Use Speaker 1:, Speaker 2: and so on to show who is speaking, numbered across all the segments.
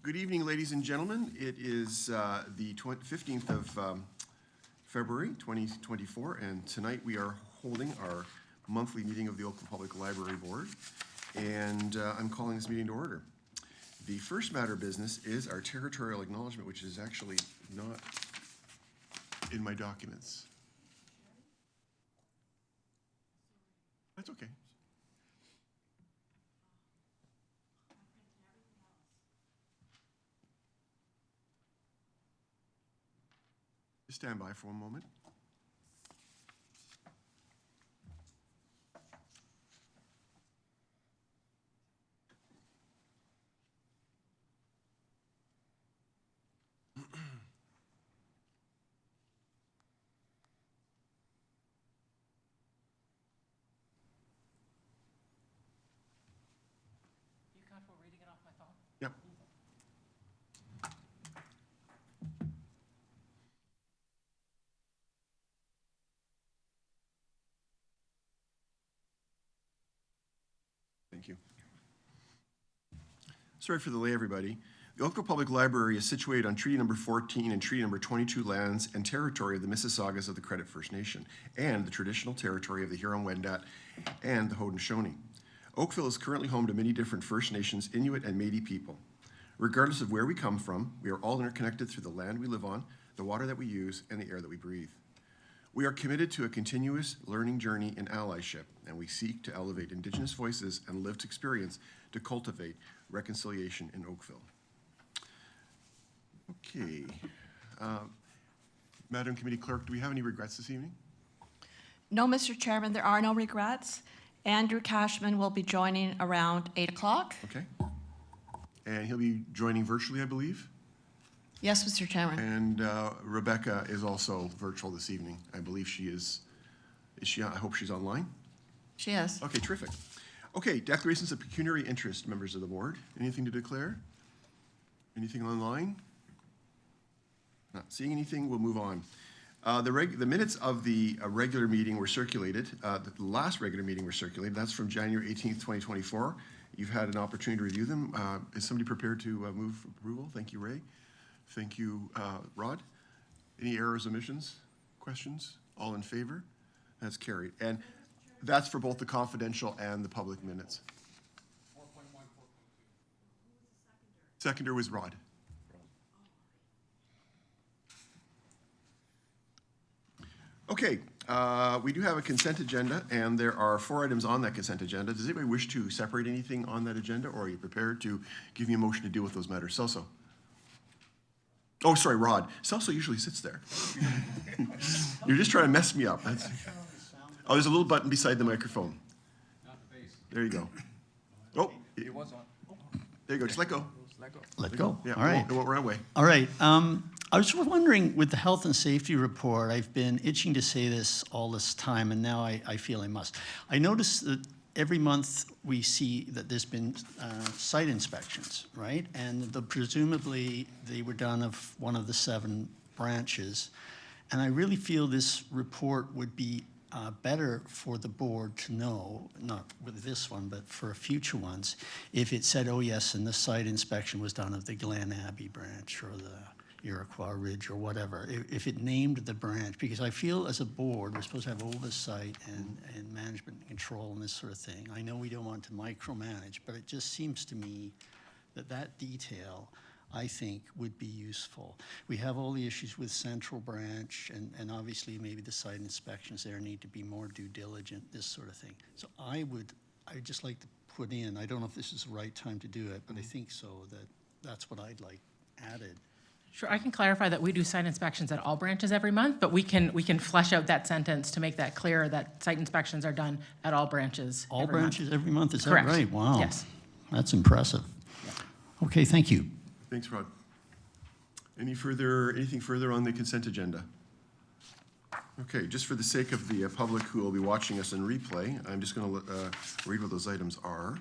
Speaker 1: Good evening, ladies and gentlemen. It is the 15th of February 2024, and tonight we are holding our monthly meeting of the Oakville Public Library Board, and I'm calling this meeting to order. The first matter of business is our territorial acknowledgement, which is actually not in my documents. That's okay. Just stand by for one moment. Yep. Thank you. Sorry for the delay, everybody. The Oakville Public Library is situated on Treaty Number 14 and Treaty Number 22 lands and territory of the Mississaugas of the Credit First Nation and the traditional territory of the Huron-Wendat and the Haudenosaunee. Oakville is currently home to many different First Nations, Inuit, and Métis people. Regardless of where we come from, we are all interconnected through the land we live on, the water that we use, and the air that we breathe. We are committed to a continuous learning journey in allyship, and we seek to elevate Indigenous voices and lived experience to cultivate reconciliation in Oakville. Okay. Madam Committee Clerk, do we have any regrets this evening?
Speaker 2: No, Mr. Chairman, there are no regrets. Andrew Cashman will be joining around 8 o'clock.
Speaker 1: Okay. And he'll be joining virtually, I believe?
Speaker 2: Yes, Mr. Chairman.
Speaker 1: And Rebecca is also virtual this evening. I believe she is. Is she? I hope she's online.
Speaker 2: She is.
Speaker 1: Okay, terrific. Okay, declarations of pecuniary interest, members of the board. Anything to declare? Anything online? Not seeing anything, we'll move on. The minutes of the regular meeting were circulated. The last regular meeting were circulated. That's from January 18th, 2024. You've had an opportunity to review them. Is somebody prepared to move for approval? Thank you, Ray. Thank you, Rod. Any errors, omissions, questions? All in favor? That's carried. And that's for both the confidential and the public minutes. 4.1, 4.2. Seconder was Rod. Okay, we do have a consent agenda, and there are 4 items on that consent agenda. Does anybody wish to separate anything on that agenda, or are you prepared to give me a motion to deal with those matters? Celso. Oh, sorry, Rod. Celso usually sits there. You're just trying to mess me up. Oh, there's a little button beside the microphone. There you go. Oh, it was on. There you go. Just let go.
Speaker 3: Let go.
Speaker 1: Yeah,
Speaker 3: all right.
Speaker 1: It won't run away.
Speaker 3: All right. I was wondering, with the health and safety report, I've been itching to say this all this time, and now I feel I must. I noticed that every month we see that there's been site inspections, right? And presumably they were done of one of the 7 branches. And I really feel this report would be better for the board to know, not with this one, but for future ones, if it said, oh yes, and the site inspection was done of the Glen Abbey branch or the Iroquois Ridge or whatever, if it named the branch, because I feel as a board, we're supposed to have oversight and management and control and this sort of thing. I know we don't want to micromanage, but it just seems to me that that detail, I think, would be useful. We have all the issues with Central Branch, and obviously maybe the site inspections there need to be more due diligent, this sort of thing. So I'd just like to put in, I don't know if this is the right time to do it, but I think so, that's what I'd like added.
Speaker 4: Sure, I can clarify that we do site inspections at all branches every month, but we can flesh out that sentence to make that clear that site inspections are done at all branches.
Speaker 3: All branches every month, is
Speaker 4: Correct.
Speaker 3: that right? Wow.
Speaker 4: Yes.
Speaker 3: That's impressive. Yeah. Okay, thank you.
Speaker 1: Thanks, Rod. Anything further on the consent agenda? Okay, just for the sake of the public who will be watching us in replay, I'm just going to read what those items are.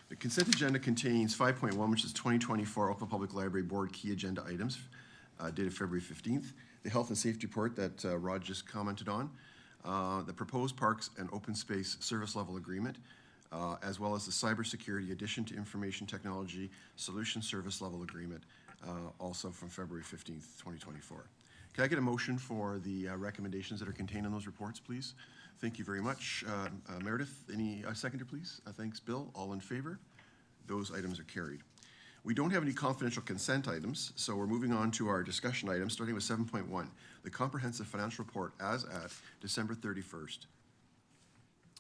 Speaker 1: The consent agenda contains 5.1, which is 2024 Oakville Public Library Board key agenda items, dated February 15th. The health and safety report that Rod just commented on. The proposed parks and open space service level agreement. as well as the cybersecurity addition to information technology solution service level agreement, also from February 15th, 2024. Can I get a motion for the recommendations that are contained in those reports, please? Thank you very much. Meredith, any seconder, please? Thanks, Bill. All in favor? Those items are carried. We don't have any confidential consent items, so we're moving on to our discussion items, starting with 7.1, the comprehensive financial report as at December 31st.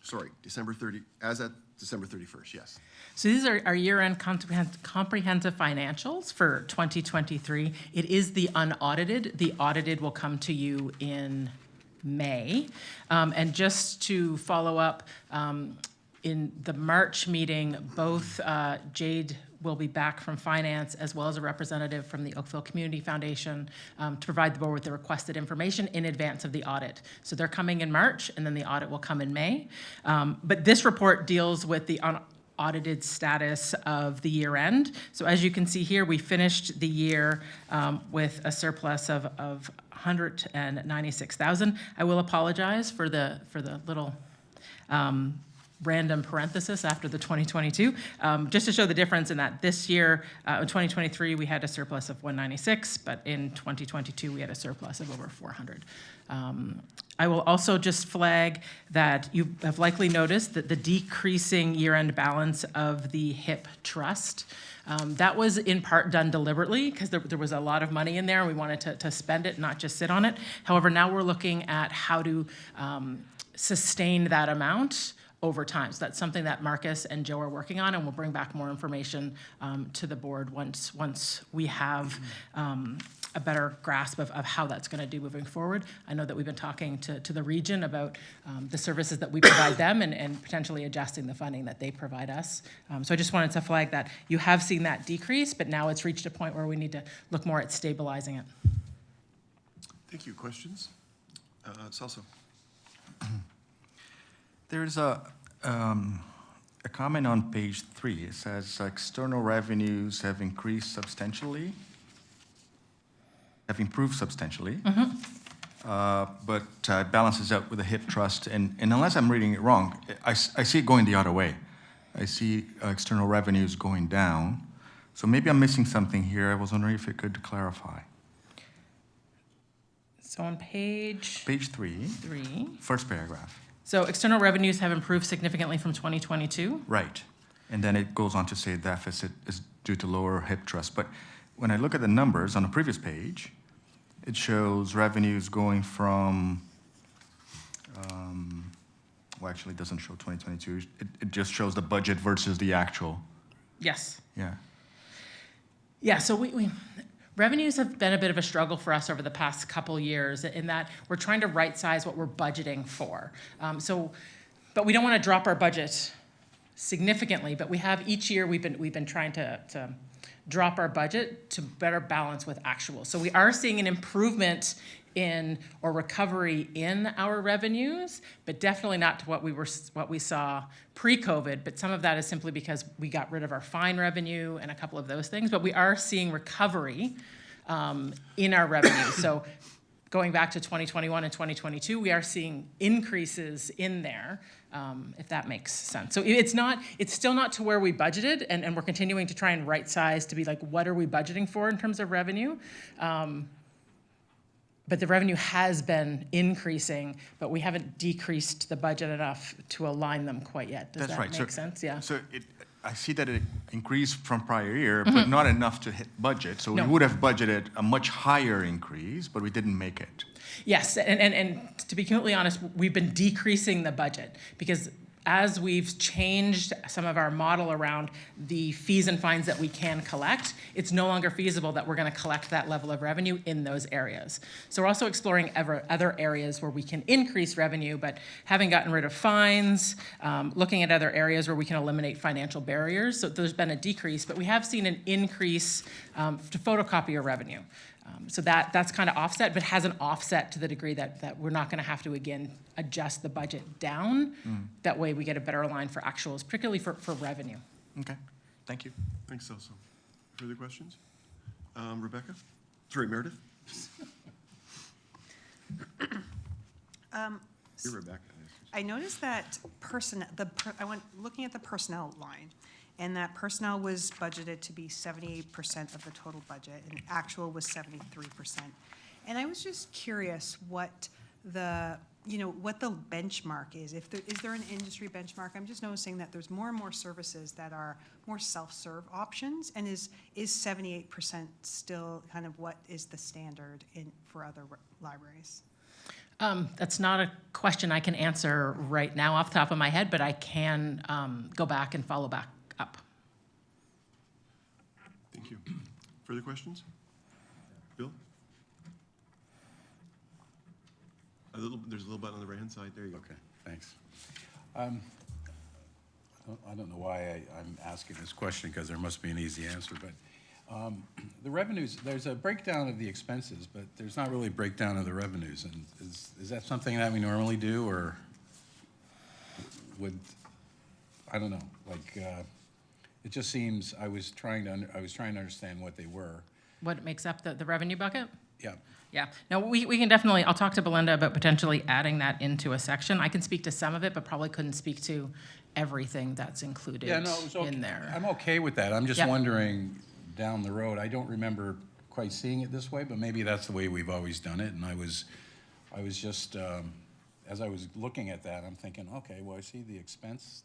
Speaker 1: Sorry, as at December 31st, yes.
Speaker 4: So these are our year-end comprehensive financials for 2023. It is the unaudited. The audited will come to you in May. And just to follow up, in the March meeting, both Jade will be back from finance as well as a representative from the Oakville Community Foundation to provide the board with the requested information in advance of the audit. So they're coming in March and then the audit will come in May. But this report deals with the unaudited status of the year end. So as you can see here, we finished the year with a surplus of 196,000. I will apologize for the little random parenthesis after the 2022, just to show the difference in that this year, in 2023, we had a surplus of 196, but in 2022, we had a surplus of over 400. I will also just flag that you have likely noticed that the decreasing year-end balance of the HIP trust, that was in part done deliberately because there was a lot of money in there and we wanted to spend it, not just sit on it. However, now we're looking at how to sustain that amount over time. So that's something that Marcus and Joe are working on, and we'll bring back more information to the board once we have a better grasp of how that's going to do moving forward. I know that we've been talking to the region about the services that we provide them and potentially adjusting the funding that they provide us. So I just wanted to flag that you have seen that decrease, but now it's reached a point where we need to look more at stabilizing it.
Speaker 1: Thank you. Questions? Celso.
Speaker 5: There's a comment on page 3. It says external revenues have increased substantially, have improved substantially, but it balances out with the HIP trust. And unless I'm reading it wrong, I see it going the other way. I see external revenues going down. So maybe I'm missing something here. I was wondering if you could clarify.
Speaker 4: So on page
Speaker 5: 3, first paragraph.
Speaker 4: So external revenues have improved significantly from 2022.
Speaker 5: Right. And then it goes on to say deficit is due to lower HIP trust. But when I look at the numbers on the previous page, it shows revenues going from, well, actually it doesn't show 2022. It just shows the budget versus the actual.
Speaker 4: Yes.
Speaker 5: Yeah.
Speaker 4: Yeah, so we revenues have been a bit of a struggle for us over the past couple years in that we're trying to right-size what we're budgeting for. But we don't want to drop our budget significantly, but we have each year we've been trying to drop our budget to better balance with actual. So we are seeing an improvement in or recovery in our revenues, but definitely not to what we saw pre-COVID. But some of that is simply because we got rid of our fine revenue and a couple of those things. But we are seeing recovery in our revenue. So going back to 2021 and 2022, we are seeing increases in there, if that makes sense. So it's still not to where we budgeted, and we're continuing to try and right size to be like, what are we budgeting for in terms of revenue? But the revenue has been increasing, but we haven't decreased the budget enough to align them quite yet. Does that make sense? Yeah.
Speaker 5: So I see that it increased from prior year, but not enough to hit budget. So
Speaker 4: No.
Speaker 5: we would have budgeted a much higher increase, but we didn't make it.
Speaker 4: Yes, and to be completely honest, we've been decreasing the budget because as we've changed some of our model around the fees and fines that we can collect, it's no longer feasible that we're going to collect that level of revenue in those areas. So we're also exploring other areas where we can increase revenue, but having gotten rid of fines, looking at other areas where we can eliminate financial barriers. So there's been a decrease, but we have seen an increase to photocopier revenue. So that's kind of offset, but has an offset to the degree that we're not going to have to, again, adjust the budget down. That way we get a better line for actuals, particularly for revenue.
Speaker 5: Okay, thank you.
Speaker 1: Thanks, Celso. Further questions? Rebecca? Sorry, Meredith? You're Rebecca.
Speaker 6: I noticed that looking at the personnel line, and that personnel was budgeted to be 78% of the total budget, and actual was 73%. And I was just curious what the benchmark is. Is there an industry benchmark? I'm just noticing that there's more and more services that are more self-serve options, and is 78% still kind of what is the standard for other libraries?
Speaker 4: That's not a question I can answer right now off the top of my head, but I can go back and follow back up.
Speaker 1: Thank you. Further questions? Bill? There's a little button on the right-hand side. There you go.
Speaker 7: Okay, thanks. I don't know why I'm asking this question, because there must be an easy answer, but the revenues, there's a breakdown of the expenses, but there's not really a breakdown of the revenues. And is that something that we normally do, or I don't know, it just seems, I was trying to understand what they were.
Speaker 4: What makes up the revenue bucket?
Speaker 7: Yeah.
Speaker 4: Yeah, no, we can definitely, I'll talk to Belinda about potentially adding that into a section. I can speak to some of it, but probably couldn't speak to everything that's included
Speaker 7: Yeah, no, it was okay.
Speaker 4: in there.
Speaker 7: I'm okay with that. I'm just
Speaker 4: Yep.
Speaker 7: wondering down the road, I don't remember quite seeing it this way, but maybe that's the way we've always done it. And I was just, as I was looking at that, I'm thinking, okay, well, I see the expense,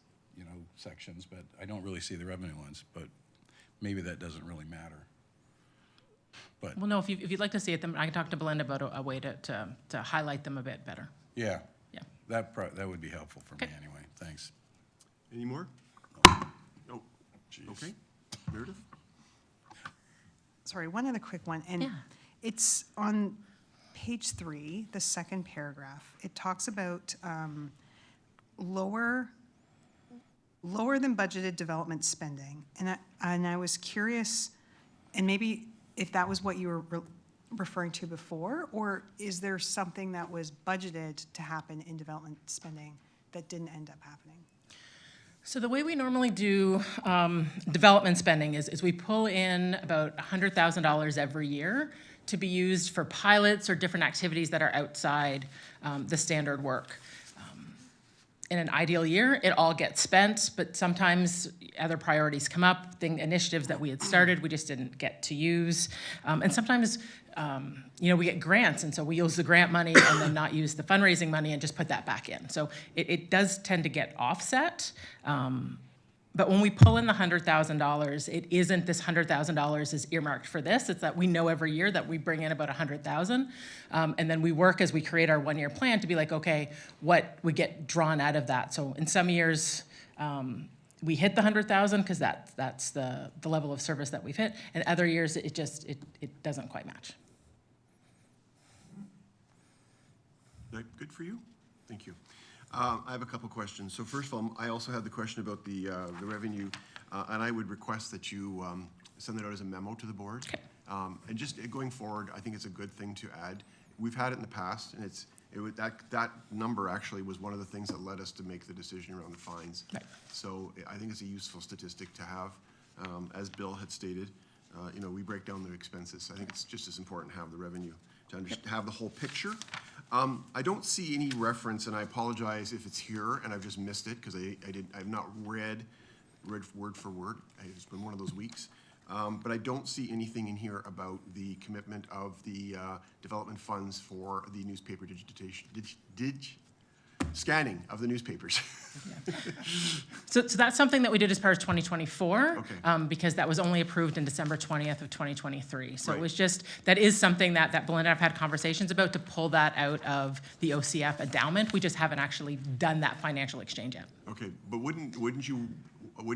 Speaker 7: sections, but I don't really see the revenue ones, but maybe that doesn't really matter. But
Speaker 4: Well, no, if you'd like to see it, then I can talk to Belinda about a way to highlight them a bit better.
Speaker 7: yeah,
Speaker 4: Yeah.
Speaker 7: that would be helpful for me
Speaker 4: Okay.
Speaker 7: anyway. Thanks.
Speaker 1: Any more? No. Okay. Meredith?
Speaker 6: Sorry, one other quick one, and
Speaker 4: Yeah.
Speaker 6: it's on page 3, the second paragraph. It talks about lower than budgeted development spending, and I was curious, and maybe if that was what you were referring to before, or is there something that was budgeted to happen in development spending that didn't end up happening?
Speaker 4: So the way we normally do development spending is we pull in about $100,000 every year to be used for pilots or different activities that are outside the standard work. In an ideal year, it all gets spent, but sometimes other priorities come up, initiatives that we had started, we just didn't get to use. And sometimes, we get grants, and so we use the grant money and then not use the fundraising money and just put that back in. So it does tend to get offset. But when we pull in the $100,000, it isn't this $100,000 is earmarked for this. It's that we know every year that we bring in about $100,000, and then we work as we create our one-year plan to be like, okay, what we get drawn out of that. So in some years, we hit the $100,000 because that's the level of service that we've hit, and other years it doesn't quite match.
Speaker 1: Is that good for you? Thank you. I have a couple questions. So first of all, I also had the question about the revenue, and I would request that you send that out as a memo to the board.
Speaker 4: Okay.
Speaker 1: And just going forward, I think it's a good thing to add. We've had it in the past, and that number actually was one of the things that led us to make the decision around the fines.
Speaker 4: Right.
Speaker 1: So I think it's a useful statistic to have. As Bill had stated, we break down the expenses. I think it's just as important to have the revenue, to have the whole picture. I don't see any reference, and I apologize if it's here and I've just missed it, because I've not read word for word. It's been one of those weeks. But I don't see anything in here about the commitment of the development funds for the newspaper scanning of the newspapers.
Speaker 4: So that's something that we did as part of 2024,
Speaker 1: Okay.
Speaker 4: because that was only approved in December 20th of 2023. So
Speaker 1: Right.
Speaker 4: it was just, that is something that Belinda and I have had conversations about, to pull that out of the OCF endowment. We just haven't actually done that financial exchange yet.
Speaker 1: Okay, but wouldn't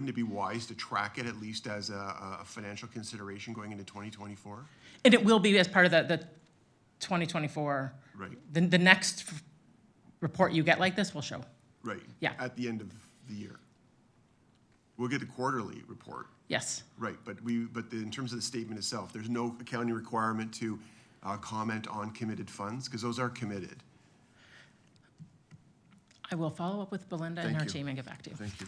Speaker 1: it be wise to track it at least as a financial consideration going into 2024?
Speaker 4: And it will be as part of the 2024.
Speaker 1: Right.
Speaker 4: The next report you get like this will show.
Speaker 1: Right.
Speaker 4: Yeah.
Speaker 1: At the end of the year. We'll get a quarterly report.
Speaker 4: Yes.
Speaker 1: Right, but in terms of the statement itself, there's no accounting requirement to comment on committed funds, because those are committed.
Speaker 4: I will follow up with Belinda and
Speaker 1: Thank
Speaker 4: her
Speaker 1: you.
Speaker 4: team and get back to you.
Speaker 1: Thank you.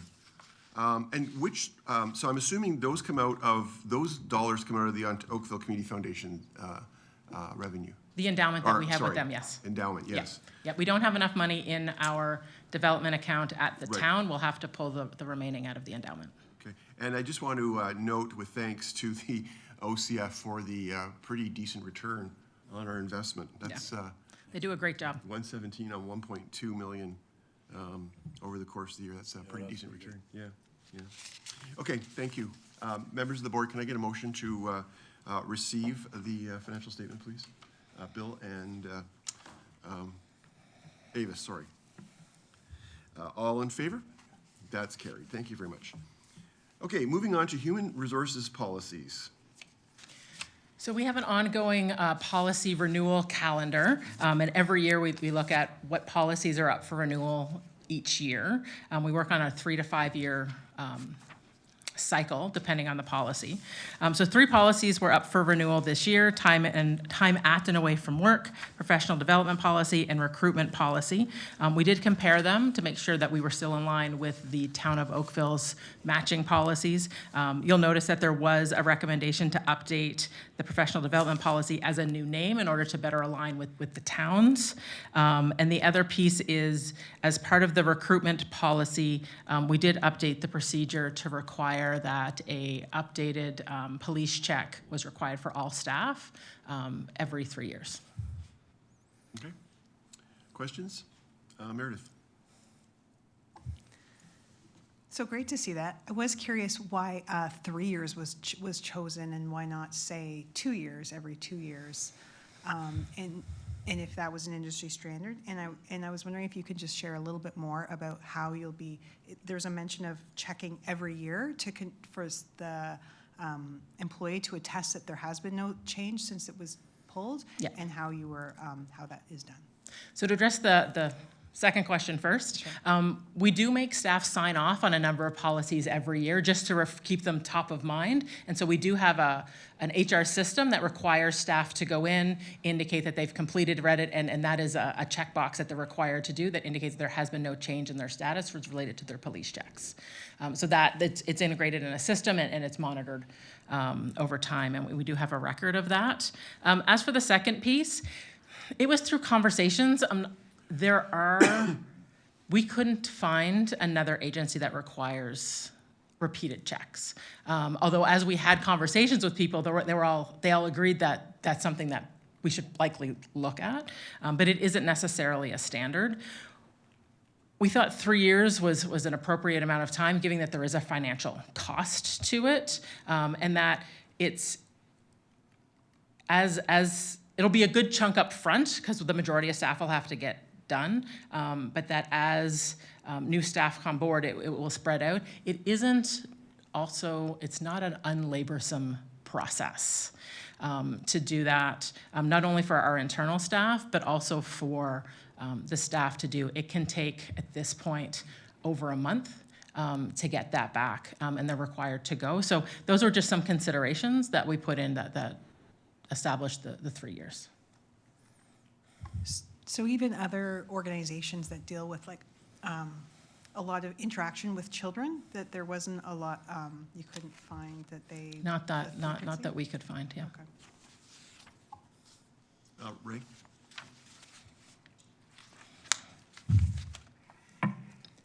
Speaker 1: And so I'm assuming those dollars come out of the Oakville Community Foundation revenue.
Speaker 4: The endowment that
Speaker 1: Or,
Speaker 4: we have with
Speaker 1: sorry,
Speaker 4: them, yes.
Speaker 1: Endowment,
Speaker 4: Yeah.
Speaker 1: yes.
Speaker 4: Yeah, we don't have enough money in our development account at the
Speaker 1: Right.
Speaker 4: town. We'll have to pull the remaining out of the endowment.
Speaker 1: Okay, and I just want to note with thanks to the OCF for the pretty decent return on our investment. That's
Speaker 4: They do a great job.
Speaker 1: 117 on 1.2 million over the course of the year. That's a pretty decent return. Yeah, yeah. Okay, thank you. Members of the board, can I get a motion to receive the financial statement, please? Bill and Avis, sorry. All in favor? That's carried. Thank you very much. Okay, moving on to human resources policies.
Speaker 4: So we have an ongoing policy renewal calendar, and every year we look at what policies are up for renewal each year. We work on a 3 to 5 year cycle, depending on the policy. So 3 policies were up for renewal this year: time at and away from work, professional development policy, and recruitment policy. We did compare them to make sure that we were still in line with the town of Oakville's matching policies. You'll notice that there was a recommendation to update the professional development policy as a new name in order to better align with the towns. And the other piece is, as part of the recruitment policy, we did update the procedure to require that a updated police check was required for all staff every 3 years.
Speaker 1: Okay. Questions? Meredith?
Speaker 6: So great to see that. I was curious why 3 years was chosen and why not, say, 2 years, every 2 years? And if that was an industry standard. And I was wondering if you could just share a little bit more about how you'll be, there's a mention of checking every year for the employee to attest that there has been no change since it was pulled?
Speaker 4: Yeah.
Speaker 6: And how that is done.
Speaker 4: So to address the second question first, we do make staff sign off on a number of policies every year just to keep them top of mind. And so we do have an HR system that requires staff to go in, indicate that they've completed, read it, and that is a checkbox that they're required to do that indicates there has been no change in their status related to their police checks. So that it's integrated in a system and it's monitored over time, and we do have a record of that. As for the second piece, it was through conversations. We couldn't find another agency that requires repeated checks. Although as we had conversations with people, they all agreed that that's something that we should likely look at, but it isn't necessarily a standard. We thought 3 years was an appropriate amount of time, given that there is a financial cost to it, and that it's it'll be a good chunk up front because the majority of staff will have to get done, but that as new staff come board, it will spread out. It's not an unlaborsome process to do that, not only for our internal staff, but also for the staff to do. It can take, at this point, over a month to get that back, and they're required to go. So those are just some considerations that we put in that established the 3 years.
Speaker 6: So even other organizations that deal with a lot of interaction with children, that there wasn't a lot, you couldn't find that they.
Speaker 4: Not that we could find, yeah.
Speaker 6: Okay.
Speaker 1: Ray?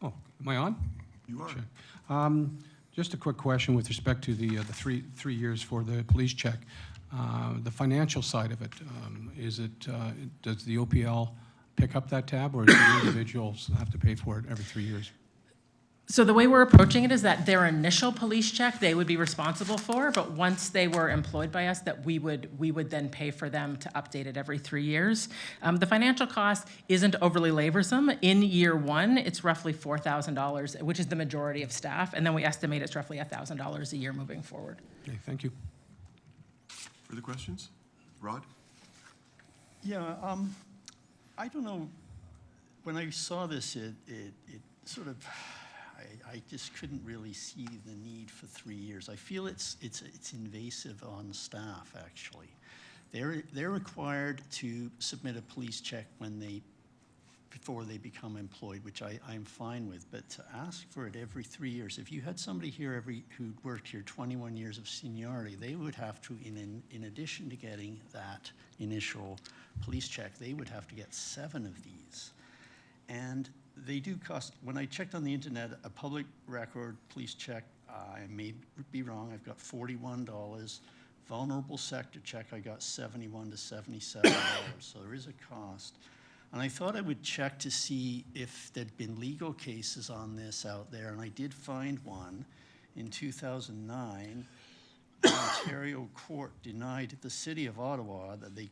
Speaker 8: Oh, am I on?
Speaker 1: You are.
Speaker 8: Sure. Just a quick question with respect to the 3 years for the police check. The financial side of it, does the OPL pick up that tab, or do the individuals have to pay for it every 3 years?
Speaker 4: So the way we're approaching it is that their initial police check, they would be responsible for, but once they were employed by us, that we would then pay for them to update it every 3 years. The financial cost isn't overly laborsome. In year one, it's roughly $4,000, which is the majority of staff, and then we estimate it's roughly $1,000 a year moving forward.
Speaker 8: Okay, thank you.
Speaker 1: Further questions? Rod?
Speaker 3: Yeah, I don't know, when I saw this, it sort of, I just couldn't really see the need for 3 years. I feel it's invasive on staff, actually. They're required to submit a police check when they before they become employed, which I'm fine with, but to ask for it every 3 years, if you had somebody here who'd worked here 21 years of seniority, they would have to, in addition to getting that initial police check, they would have to get 7 of these. And they do cost, when I checked on the internet, a public record police check, I may be wrong, I've got $41. Vulnerable sector check, I got $71 to $77, so there is a cost. And I thought I would check to see if there'd been legal cases on this out there, and I did find one in 2009. The Ontario court denied the city of Ottawa that they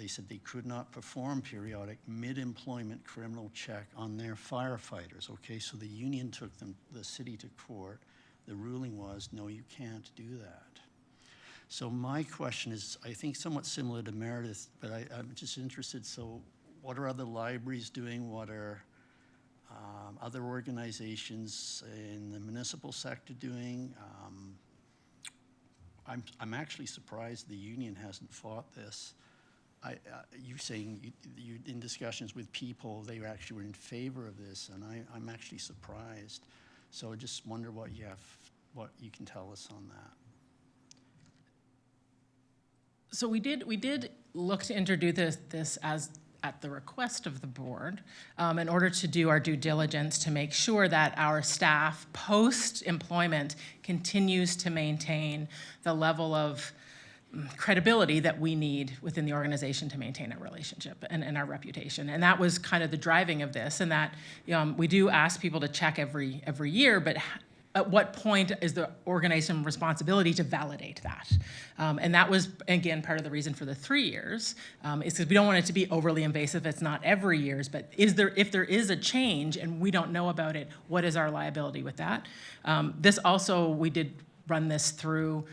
Speaker 3: said they could not perform periodic mid-employment criminal check on their firefighters, okay? So the union took the city to court. The ruling was, no, you can't do that. So my question is, I think somewhat similar to Meredith, but I'm just interested, so what are other libraries doing? What are other organizations in the municipal sector doing? I'm actually surprised the union hasn't fought this. You saying you in discussions with people, they actually were in favor of this, and I'm actually surprised. So I just wonder what you can tell us on that.
Speaker 4: So we did look to introduce this as at the request of the board in order to do our due diligence to make sure that our staff post-employment continues to maintain the level of credibility that we need within the organization to maintain a relationship and our reputation. And that was kind of the driving of this, and that we do ask people to check every year, but at what point is the organization responsibility to validate that? And that was, again, part of the reason for the 3 years, is because we don't want it to be overly invasive. It's not every year, but if there is a change and we don't know about it, what is our liability with that? This also, we did run this through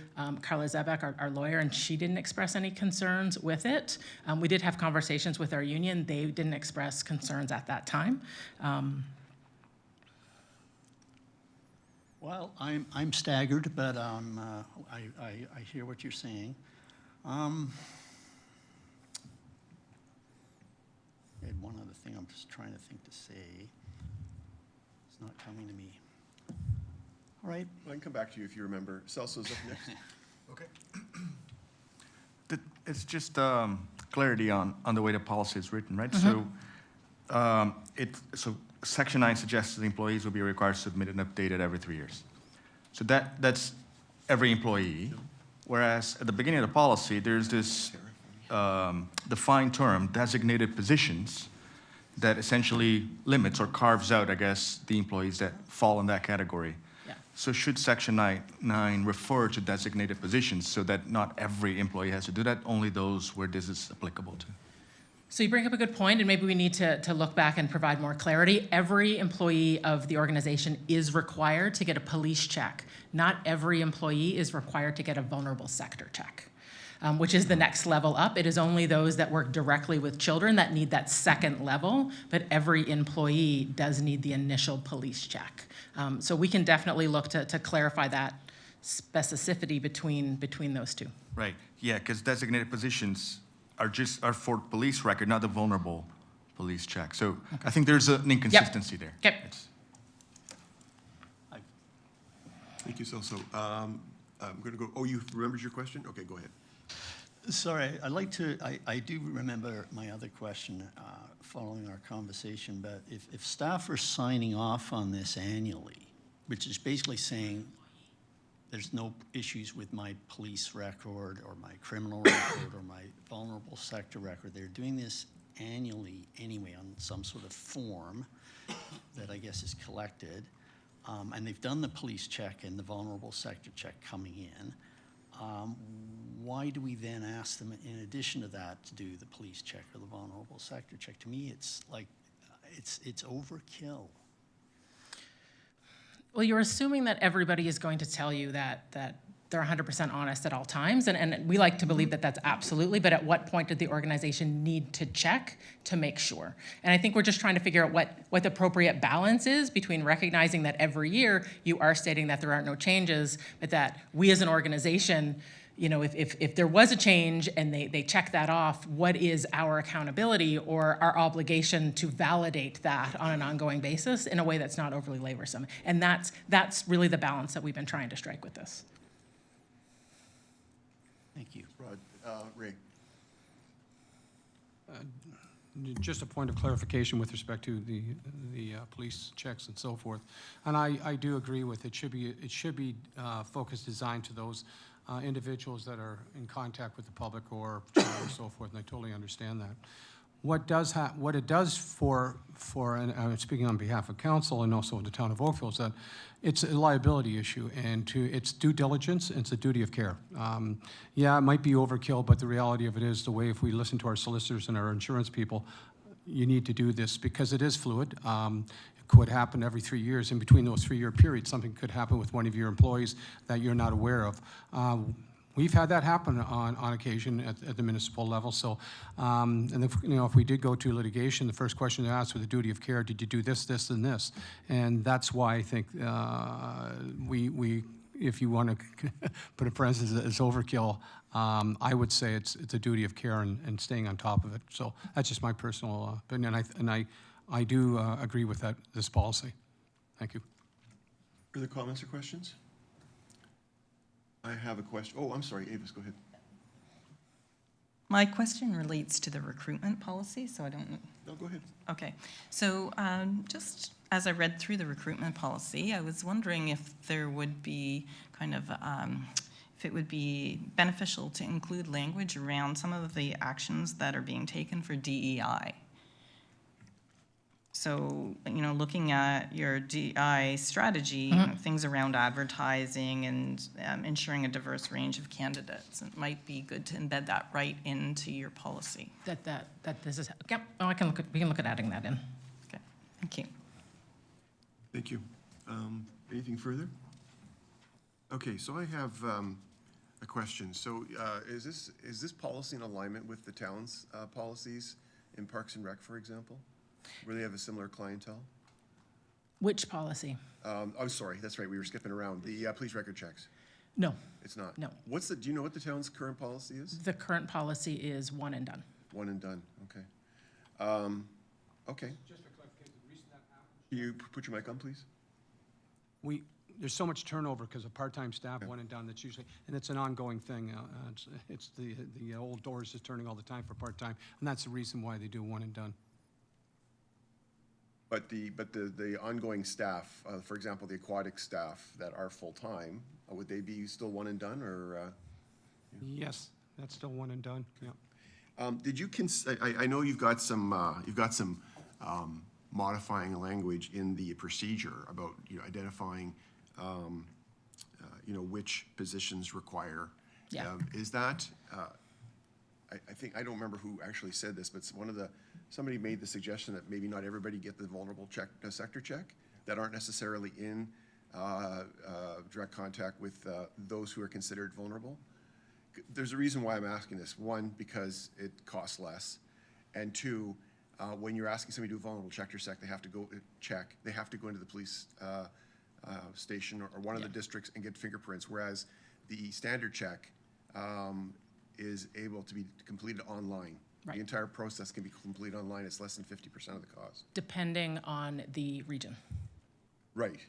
Speaker 4: Carla Zebek, our lawyer, and she didn't express any concerns with it. We did have conversations with our union. They didn't express concerns at that time.
Speaker 3: Well, I'm staggered, but I hear what you're saying. I had one other thing I'm just trying to think to say. It's not coming to me. All right.
Speaker 1: I can come back to you if you remember. Celso's up next.
Speaker 5: Okay. It's just clarity on the way the policy is written, right? So Section 9 suggests that employees will be required to submit and update it every 3 years. So that's every employee. Whereas at the beginning of the policy, there's this defined term, designated positions, that essentially limits or carves out, I guess, the employees that fall in that category.
Speaker 4: Yeah.
Speaker 5: So should Section 9 refer to designated positions so that not every employee has to do that, only those where this is applicable to?
Speaker 4: So you bring up a good point, and maybe we need to look back and provide more clarity. Every employee of the organization is required to get a police check. Not every employee is required to get a vulnerable sector check, which is the next level up. It is only those that work directly with children that need that second level, but every employee does need the initial police check. So we can definitely look to clarify that specificity between those two.
Speaker 5: Right, yeah, because designated positions are for police record, not the vulnerable police check. So I think there's an inconsistency there.
Speaker 4: Yep.
Speaker 1: Thank you, Celso. I'm going to go, oh, you remembered your question? Okay, go ahead.
Speaker 3: Sorry, I do remember my other question following our conversation, but if staff are signing off on this annually, which is basically saying there's no issues with my police record or my criminal record or my vulnerable sector record, they're doing this annually anyway on some sort of form that I guess is collected, and they've done the police check and the vulnerable sector check coming in. Why do we then ask them, in addition to that, to do the police check or the vulnerable sector check? To me, it's like, it's overkill.
Speaker 4: Well, you're assuming that everybody is going to tell you that they're 100% honest at all times, and we like to believe that that's absolutely, but at what point did the organization need to check to make sure? And I think we're just trying to figure out what the appropriate balance is between recognizing that every year you are stating that there aren't no changes, but that we as an organization, if there was a change and they check that off, what is our accountability or our obligation to validate that on an ongoing basis in a way that's not overly laborsome? And that's really the balance that we've been trying to strike with this.
Speaker 3: Thank you.
Speaker 1: Rod, Ray?
Speaker 8: Just a point of clarification with respect to the police checks and so forth. And I do agree with it should be focused, designed to those individuals that are in contact with the public or so forth, and I totally understand that. What it does for and I'm speaking on behalf of council and also the town of Oakville, is that it's a liability issue, and it's due diligence, and it's a duty of care. Yeah, it might be overkill, but the reality of it is the way, if we listen to our solicitors and our insurance people, you need to do this because it is fluid. It could happen every 3 years. In between those 3-year periods, something could happen with one of your employees that you're not aware of. We've had that happen on occasion at the municipal level. So, and if we did go to litigation, the first question to ask with the duty of care, did you do this, this, and this? And that's why I think we if you want to put a parenthesis as overkill, I would say it's a duty of care and staying on top of it. So that's just my personal opinion, and I do agree with this policy. Thank you.
Speaker 1: Further comments or questions? I have a question. Oh, I'm sorry, Avis, go ahead.
Speaker 9: My question relates to the recruitment policy, so I don't know.
Speaker 1: No, go ahead.
Speaker 9: Okay, so just as I read through the recruitment policy, I was wondering if there would be kind of, if it would be beneficial to include language around some of the actions that are being taken for DEI. So, looking at your DI strategy, things around advertising and ensuring a diverse range of candidates, it might be good to embed that right into your policy.
Speaker 4: That this is, yep, oh, we can look at adding that in.
Speaker 9: Okay, thank you.
Speaker 1: Thank you. Anything further? Okay, so I have a question. So is this policy in alignment with the town's policies in Parks and Rec, for example, where they have a similar clientele?
Speaker 4: Which policy?
Speaker 1: I'm sorry, that's right, we were skipping around. The police record checks.
Speaker 4: No,
Speaker 1: It's not?
Speaker 4: No.
Speaker 1: Do you know what the town's current policy is?
Speaker 4: the current policy is one and done.
Speaker 1: One and done, okay. Okay.
Speaker 8: Just for clarification, the reason that happens,
Speaker 1: Can you put your mic on, please?
Speaker 8: there's so much turnover because of part-time staff, one and done, that's usually, and it's an ongoing thing. It's the old doors is turning all the time for part-time, and that's the reason why they do one and done.
Speaker 1: But the ongoing staff, for example, the aquatic staff that are full-time, would they be still one and done, or?
Speaker 8: Yes, that's still one and done, yeah.
Speaker 1: Did you I know you've got some modifying language in the procedure about, identifying, which positions require.
Speaker 4: Yeah.
Speaker 1: Is that, I think, I don't remember who actually said this, but somebody made the suggestion that maybe not everybody get the vulnerable sector check, that aren't necessarily in direct contact with those who are considered vulnerable. There's a reason why I'm asking this. One, because it costs less, and two, when you're asking somebody to do a vulnerable sector check, they have to go into the police station or one of the districts and get fingerprints, whereas the standard check is able to be completed online.
Speaker 4: Right.
Speaker 1: The entire process can be completed online. It's less than 50% of the cost.
Speaker 4: Depending on the region.
Speaker 1: Right.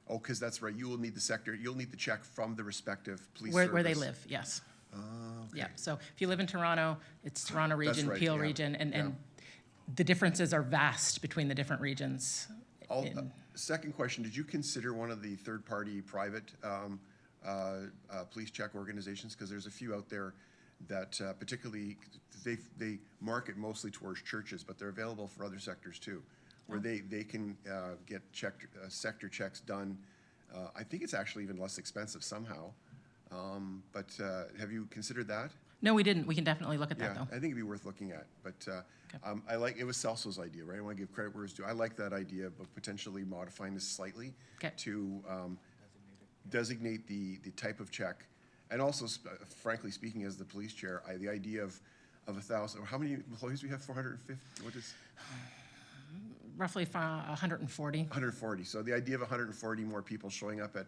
Speaker 1: Oh, because that's right. You will need you'll need the check from the respective police service.
Speaker 4: Where they live, yes.
Speaker 1: Okay.
Speaker 4: Yeah, so if you live in Toronto, it's Toronto
Speaker 1: That's
Speaker 4: region,
Speaker 1: right,
Speaker 4: Peel
Speaker 1: yeah,
Speaker 4: region, and
Speaker 1: yeah.
Speaker 4: the differences are vast between the different regions.
Speaker 1: Second question, did you consider one of the third-party private police check organizations? Because there's a few out there that particularly, they market mostly towards churches, but they're available for other sectors too, where they can get sector checks done. I think it's actually even less expensive somehow. But have you considered that?
Speaker 4: No, we didn't. We can definitely look at that,
Speaker 1: Yeah,
Speaker 4: though.
Speaker 1: I think it'd be worth looking at, but it was Celso's idea, right? I want to give credit where it's due. I like that idea of potentially modifying this slightly to designate the type of check, and also, frankly speaking, as the police chair, the idea of 1,000, or how many employees we have, 450? What is?
Speaker 4: Roughly 140.
Speaker 1: 140. So the idea of 140 more people showing up at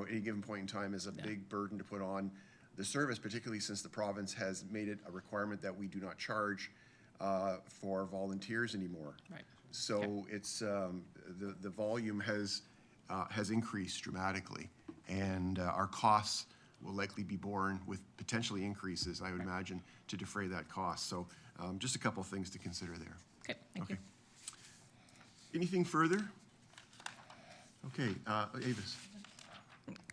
Speaker 1: any given point in time is a big burden to put on the service, particularly since the province has made it a requirement that we do not charge for volunteers anymore.
Speaker 4: Right.
Speaker 1: So it's, the volume has increased dramatically, and our costs will likely be borne with potentially increases, I would imagine, to defray that cost. So just a couple of things to consider there.
Speaker 4: Okay, thank you.
Speaker 1: Okay. Anything further? Okay, Avis.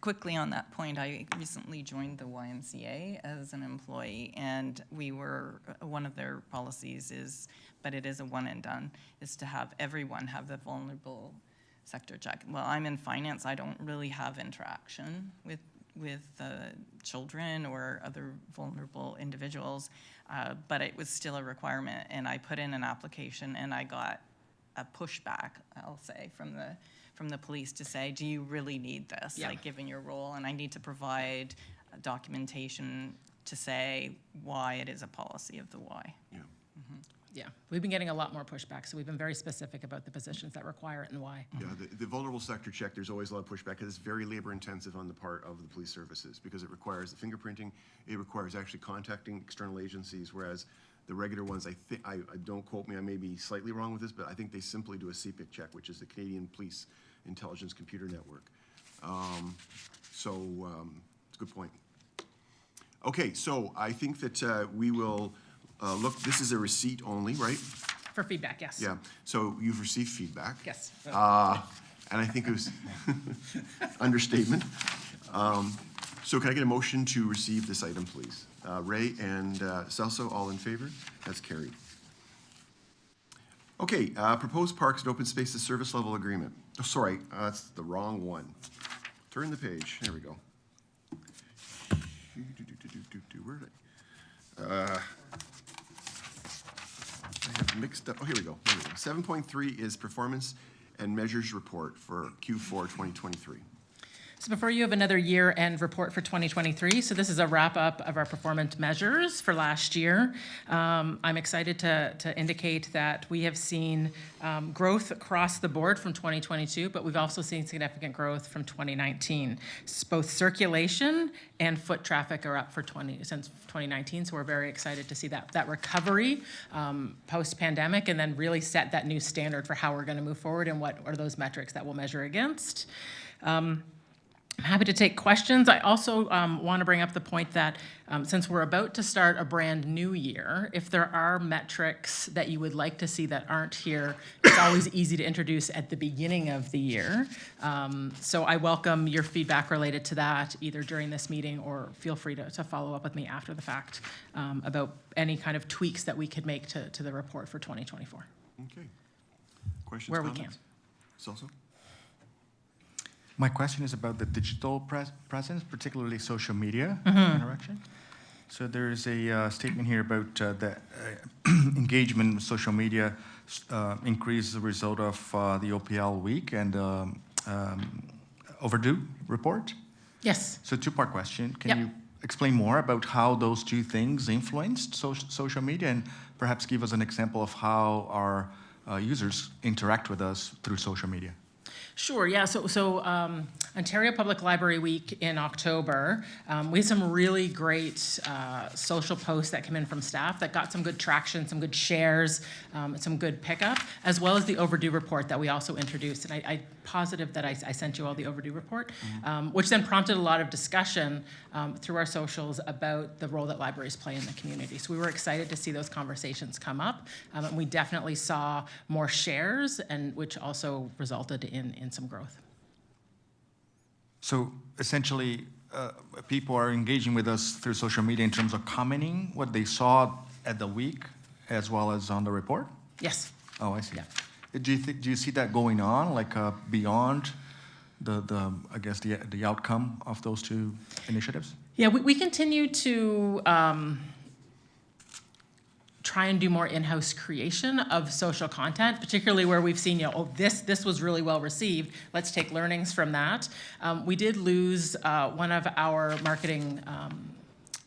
Speaker 9: Quickly on that point, I recently joined the YMCA as an employee, and one of their policies is, but it is a one and done, is to have everyone have the vulnerable sector check. Well, I'm in finance, I don't really have interaction with children or other vulnerable individuals, but it was still a requirement, and I put in an application, and I got a pushback, I'll say, from the police to say, do you really need this,
Speaker 4: Yeah.
Speaker 9: like given your role? And I need to provide documentation to say why it is a policy of the Y.
Speaker 1: Yeah.
Speaker 4: Yeah, we've been getting a lot more pushback, so we've been very specific about the positions that require it and why.
Speaker 1: Yeah, the vulnerable sector check, there's always a lot of pushback, because it's very labor intensive on the part of the police services, because it requires the fingerprinting, it requires actually contacting external agencies, whereas the regular ones, I don't quote me, I may be slightly wrong with this, but I think they simply do a CPIC check, which is the Canadian Police Intelligence Computer Network. It's a good point. Okay, so I think that we will look, this is a receipt only, right?
Speaker 4: For feedback, yes.
Speaker 1: Yeah, so you've received feedback.
Speaker 4: Yes.
Speaker 1: And I think it was understatement. So can I get a motion to receive this item, please? Ray and Celso, all in favor? That's carried. Okay, proposed parks and open spaces service level agreement. Oh, sorry, that's the wrong one. Turn the page, there we go. Where did I have mixed up, oh, here we go. 7.3 is performance and measures report for Q4 2023.
Speaker 4: So before you have another year-end report for 2023. So this is a wrap-up of our performance measures for last year. I'm excited to indicate that we have seen growth across the board from 2022, but we've also seen significant growth from 2019. Both circulation and foot traffic are up since 2019, so we're very excited to see that recovery post-pandemic, and then really set that new standard for how we're going to move forward and what are those metrics that we'll measure against. I'm happy to take questions. I also want to bring up the point that since we're about to start a brand new year, if there are metrics that you would like to see that aren't here, it's always easy to introduce at the beginning of the year. So I welcome your feedback related to that, either during this meeting or feel free to follow up with me after the fact about any kind of tweaks that we could make to the report for 2024.
Speaker 1: Okay. Questions,
Speaker 4: Where we
Speaker 1: comments? Celso?
Speaker 5: My question is about the digital presence, particularly social media interaction. So there's a statement here about the engagement with social media increase as a result of the OPL week and overdue report.
Speaker 4: Yes.
Speaker 5: So two-part question. Can
Speaker 4: Yep.
Speaker 5: you explain more about how those two things influenced social media, and perhaps give us an example of how our users interact with us through social media?
Speaker 4: Sure, yeah, so Ontario Public Library Week in October, we had some really great social posts that came in from staff that got some good traction, some good shares, some good pickup, as well as the overdue report that we also introduced. And I'm positive that I sent you all the overdue report, which then prompted a lot of discussion through our socials about the role that libraries play in the community. So we were excited to see those conversations come up, and we definitely saw more shares, and which also resulted in some growth.
Speaker 5: So essentially, people are engaging with us through social media in terms of commenting what they saw at the week as well as on the report?
Speaker 4: Yes.
Speaker 5: Oh, I see.
Speaker 4: Yeah.
Speaker 5: Do you see that going on, like beyond I guess the outcome of those two initiatives?
Speaker 4: Yeah, we continue to try and do more in-house creation of social content, particularly where we've seen, this was really well received. Let's take learnings from that. We did lose one of our marketing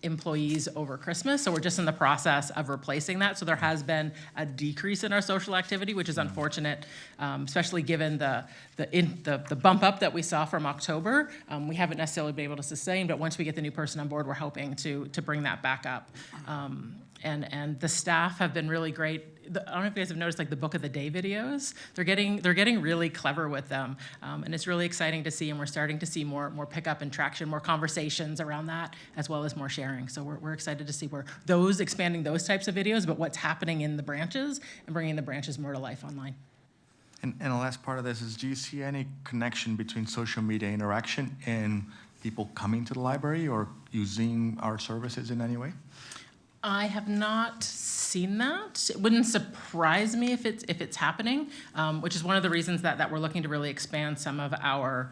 Speaker 4: employees over Christmas, so we're just in the process of replacing that. So there has been a decrease in our social activity, which is unfortunate, especially given the bump up that we saw from October. We haven't necessarily been able to sustain, but once we get the new person on board, we're hoping to bring that back up. And the staff have been really great. I don't know if you guys have noticed, like, the Book of the Day videos. They're getting really clever with them, and it's really exciting to see. And we're starting to see more pickup and traction, more conversations around that, as well as more sharing. So we're excited to see where expanding those types of videos, but what's happening in the branches and bringing the branches more to life online.
Speaker 5: And the last part of this is, do you see any connection between social media interaction and people coming to the library or using our services in any way?
Speaker 4: I have not seen that. It wouldn't surprise me if it's happening, which is one of the reasons that we're looking to really expand some of our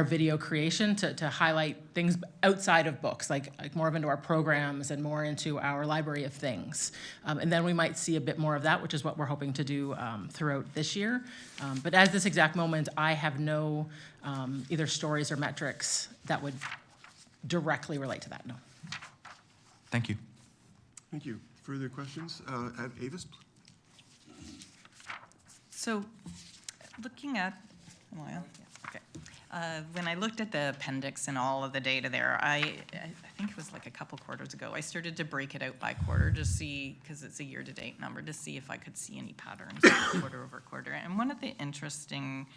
Speaker 4: video creation to highlight things outside of books, like more into our programs and more into our library of things. And then we might see a bit more of that, which is what we're hoping to do throughout this year. But at this exact moment, I have no either stories or metrics that would directly relate to that, no.
Speaker 5: Thank you.
Speaker 1: Thank you. Further questions? Avis?
Speaker 9: So, looking at, when I looked at the appendix and all of the data there, I think it was like a couple quarters ago, I started to break it out by quarter to see, because it's a year-to-date number, to see if I could see any patterns quarter over quarter. And one of the interesting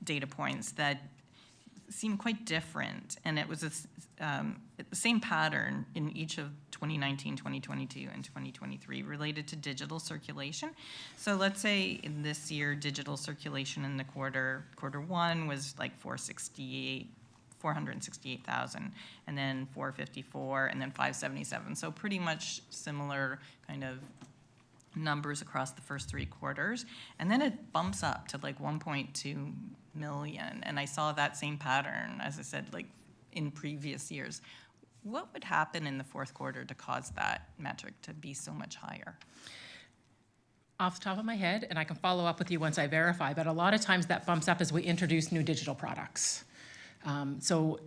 Speaker 9: data points that seemed quite different, and it was the same pattern in each of 2019, 2022, and 2023 related to digital circulation. So let's say in this year, digital circulation in the quarter one was like 468,000, and then 454, and then 577. So pretty much similar kind of numbers across the first three quarters. And then it bumps up to like 1.2 million. And I saw that same pattern, as I said, like in previous years. What would happen in the fourth quarter to cause that metric to be so much higher?
Speaker 4: Off the top of my head, and I can follow up with you once I verify, but a lot of times that bumps up as we introduce new digital products. So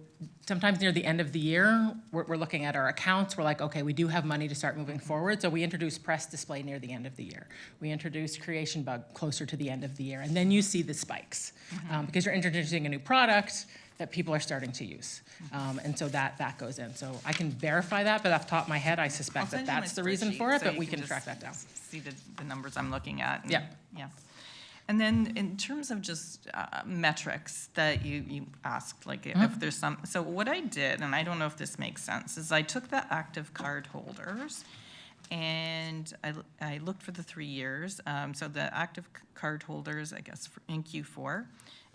Speaker 4: sometimes near the end of the year, we're looking at our accounts. We're like, okay, we do have money to start moving forward. So we introduce Press Display near the end of the year. We introduce Creation Bug closer to the end of the year. And then you see the spikes because you're introducing a new product that people are starting to use. And so that goes in. So I can verify that, but off the top of my head, I suspect that that's the reason for it, but we can track that down.
Speaker 9: See the numbers I'm looking at.
Speaker 4: Yeah.
Speaker 9: Yeah. And then in terms of just metrics that you asked, like if there's some, so what I did, and I don't know if this makes sense, is I took the active card holders and I looked for the 3 years. So the active card holders, I guess, in Q4,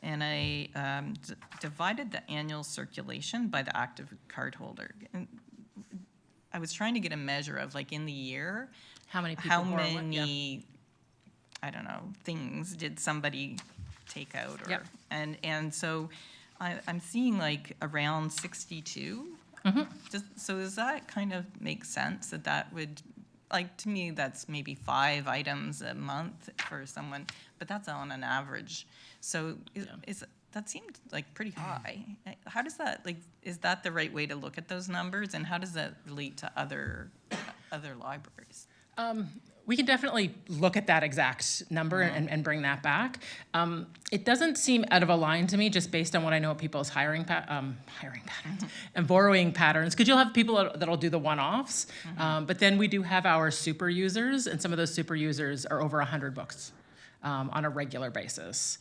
Speaker 9: and I divided the annual circulation by the active card holder. And I was trying to get a measure of, like, in the year,
Speaker 4: How many people
Speaker 9: how
Speaker 4: borrow what? Yeah.
Speaker 9: many, I don't know, things did somebody take out? Or,
Speaker 4: Yep.
Speaker 9: and so I'm seeing like around 62. So does that kind of make sense that would, like, to me, that's maybe 5 items a month for someone, but that's on an average. So that seemed like pretty high. How does that, like, is that the right way to look at those numbers, and how does that relate to other libraries?
Speaker 4: We can definitely look at that exact number and bring that back. It doesn't seem out of a line to me, just based on what I know of people's hiring patterns and borrowing patterns, because you'll have people that'll do the one-offs, but then we do have our super users, and some of those super users are over 100 books on a regular basis.